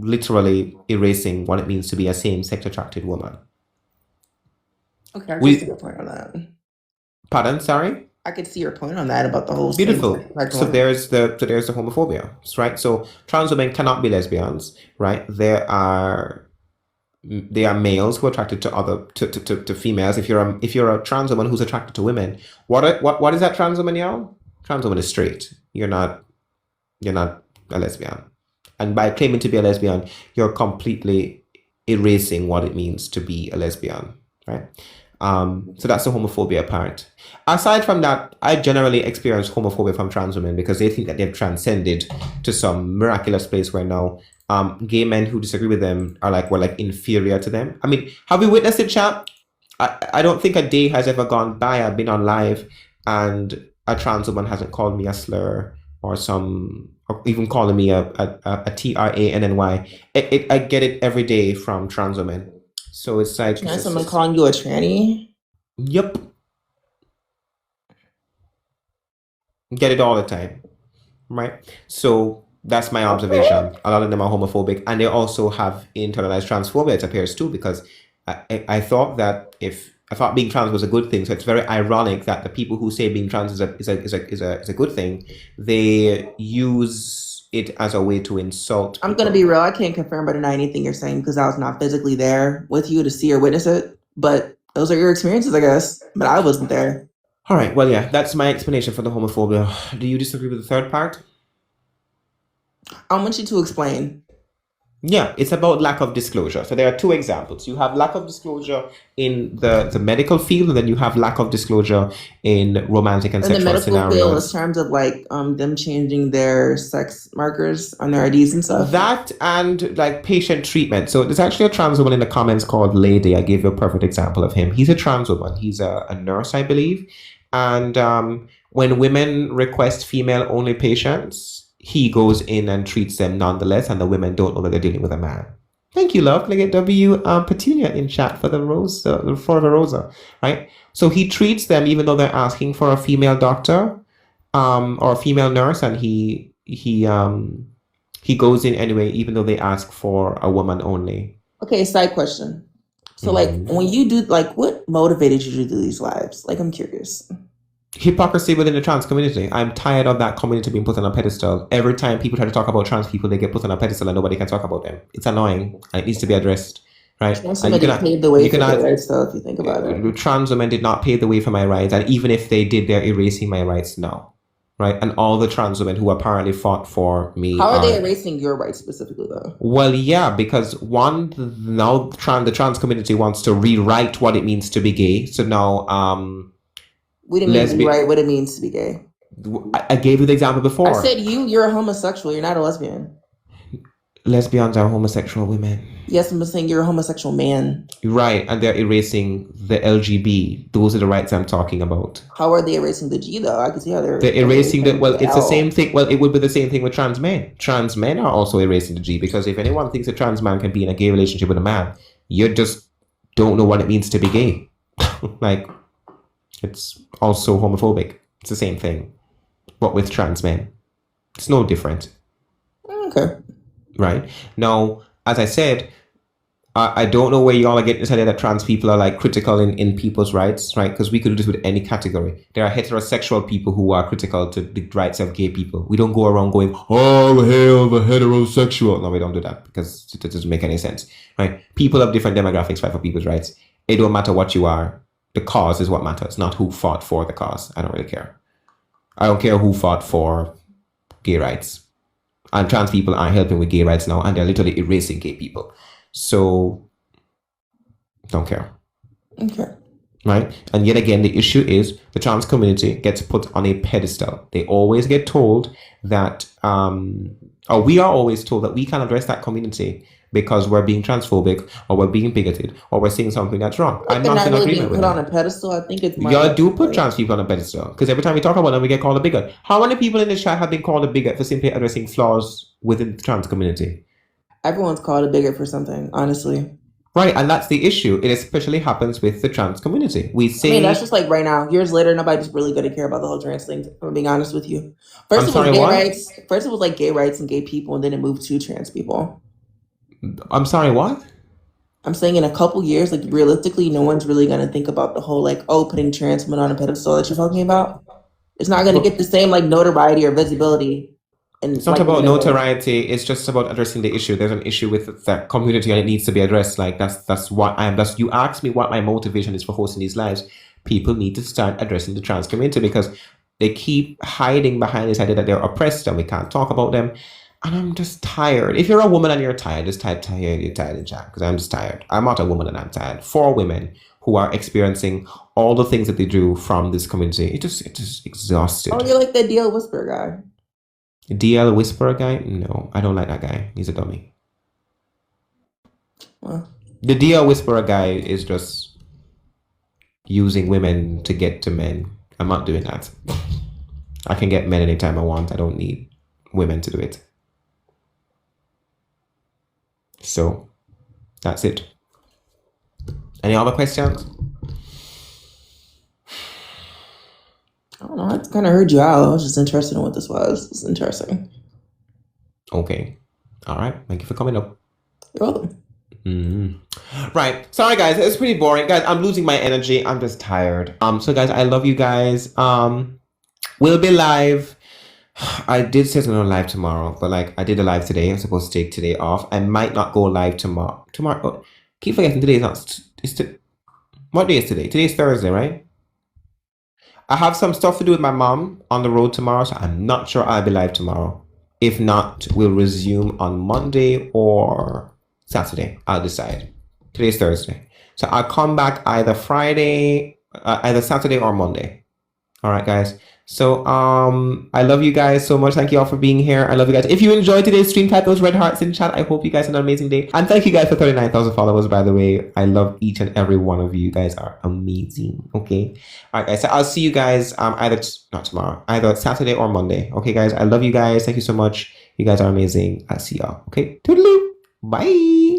literally erasing what it means to be a same-sex attracted woman. Okay, I can see your point on that. Pardon? Sorry? I could see your point on that about the whole. Beautiful. So there's the homophobia, right? So trans women cannot be lesbians, right? They are males who are attracted to females. If you're a trans woman who's attracted to women, what is that trans woman, y'all? Trans woman is straight. You're not a lesbian. And by claiming to be a lesbian, you're completely erasing what it means to be a lesbian, right? So that's the homophobia part. Aside from that, I generally experience homophobia from trans women because they think that they've transcended to some miraculous place where now gay men who disagree with them are like inferior to them. I mean, have we witnessed it, chat? I don't think a day has ever gone by. I've been on live and a trans woman hasn't called me a slur or even calling me a TRANNY. I get it every day from trans women. So it's like trans women calling you a tranny. Yep. Get it all the time, right? So that's my observation. A lot of them are homophobic, and they also have internalized transphobia. It appears too, because I thought that if I thought being trans was a good thing, so it's very ironic that the people who say being trans is a good thing, they use it as a way to insult. I'm gonna be real. I can't confirm or deny anything you're saying because I was not physically there with you to see or witness it. But those are your experiences, I guess. But I wasn't there. All right. Well, yeah, that's my explanation for the homophobia. Do you disagree with the third part? I want you to explain. Yeah, it's about lack of disclosure. So there are two examples. You have lack of disclosure in the medical field, and then you have lack of disclosure in romantic and In the sexual medical field, in scenarios. terms of like them changing their sex markers on their IDs and stuff. That and like patient treatment. So there's actually a trans woman in the comments called Lady. I gave you a perfect example of him. He's a trans woman. He's a nurse, I believe. And when women request female only patients, he goes in and treats them nonetheless, and the women don't know that they're dealing with a man. Thank you, love. Can I get W Petunia in chat for the Rosa, right? So he treats them even though they're asking for a female doctor or a female nurse, and he goes in anyway, even though they ask for a woman only. Okay, side question. So like when you do like what motivated you to do these lives? Like I'm curious. Hypocrisy within the trans community. I'm tired of that community being put on a pedestal. Every time people try to talk about trans people, they get put on a pedestal and nobody can talk about them. It's annoying and it needs to be addressed, right? Somebody paved the way for their rights, though, if you think about it. Trans women did not pave the way for my rights, and even if they did, they're erasing my rights now, right? And all the trans women who apparently fought for me. How are they erasing your rights specifically, though? Well, yeah, because now the trans community wants to rewrite what it means to be gay. So now, we didn't mean rewrite what it means to be gay. I gave you the example before. I said you're a homosexual. You're not a lesbian. Lesbians are homosexual women. Yes, I'm saying you're a homosexual man. Right, and they're erasing the LGB. Those are the rights I'm talking about. How are they erasing the G, though? I can see how they're erasing the... Well, it's the same thing. Well, it would be the same thing with trans men. Trans men are also erasing the G, because if anyone thinks a trans man can be in a gay relationship with a man, you just don't know what it means to be gay. Like, it's also homophobic. It's the same thing. But with trans men. It's no different. Okay. Right? Now, as I said, I don't know where y'all are getting this idea that trans people are like critical in people's rights, right? Because we could do this with any category. There are heterosexual people who are critical to the rights of gay people. We don't go around going, oh, hail the heterosexual. No, we don't do that because it doesn't make any sense, right? People of different demographics fight for people's rights. It don't matter what you are. The cause is what matters, not who fought for the cause. I don't really care. I don't care who fought for gay rights. And trans people aren't helping with gay rights now, and they're literally erasing gay people. So, don't care. Okay. Right? And yet again, the issue is the trans community gets put on a pedestal. They always get told that, or we are always told that we can't address that community because we're being transphobic, or we're being bigoted, or we're saying something that's wrong. I'm not in agreement with that. Put on a pedestal. I think it's y'all do put trans people on a pedestal, because every time we talk about them, we get called a bigot. How many people in the chat have been called a bigot for simply addressing flaws within the trans community? Everyone's called a bigot for something, honestly. Right, and that's the issue. It especially happens with the trans community. We say, I mean, that's just like right now. Years later, nobody's really going to care about the whole trans thing. If I'm being honest with you. First, it was gay rights. First, it was like gay rights and gay people, and then it moved to trans people. I'm sorry, what? I'm saying in a couple years, like realistically, no one's really going to think about the whole like, oh, putting trans women on a pedestal that you're talking about. It's not going to get the same like notoriety or visibility. And it's not about notoriety. It's just about addressing the issue. There's an issue with that community, and it needs to be addressed. Like that's what I am. That's you asked me what my motivation is for hosting these lives. People need to start addressing the trans community because they keep hiding behind this idea that they're oppressed and we can't talk about them. And I'm just tired. If you're a woman and you're tired, just type tired. You're tired in chat because I'm just tired. I'm not a woman and I'm tired. For women who are experiencing all the things that they do from this community, it just exhausted. Oh, you're like the DL Whisperer guy. DL Whisperer guy? No, I don't like that guy. He's a dummy. Well, the DL Whisperer guy is just using women to get to men. I'm not doing that. I can get men anytime I want. I don't need women to do it. So, that's it. Any other questions? I don't know. kind of heard you out. I was just interested in what this was. It's interesting. Okay. All right. Thank you for coming up. You're welcome. Right. Sorry, guys. It's pretty boring, guys. I'm losing my energy. I'm just tired. So guys, I love you guys. We'll be live. I did say something on live tomorrow, but like I did a live today. I'm supposed to take today off. I might not go live tomorrow. Keep forgetting today is not. What day is today? Today's Thursday, right? I have some stuff to do with my mom on the road tomorrow, so I'm not sure I'll be live tomorrow. If not, we'll resume on Monday or Saturday. I'll decide. Today's Thursday, so I'll come back either Friday, either Saturday or Monday. All right, guys. So I love you guys so much. Thank you all for being here. I love you guys. If you enjoyed today's stream, type those red hearts in chat. I hope you guys had an amazing day. And thank you guys for 39,000 followers, by the way. I love each and every one of you. You guys are amazing. Okay. All right, guys. So I'll see you guys not tomorrow, either Saturday or Monday. Okay, guys. I love you guys. Thank you so much. You guys are amazing. I'll see y'all. Okay. Toodaloo. Bye.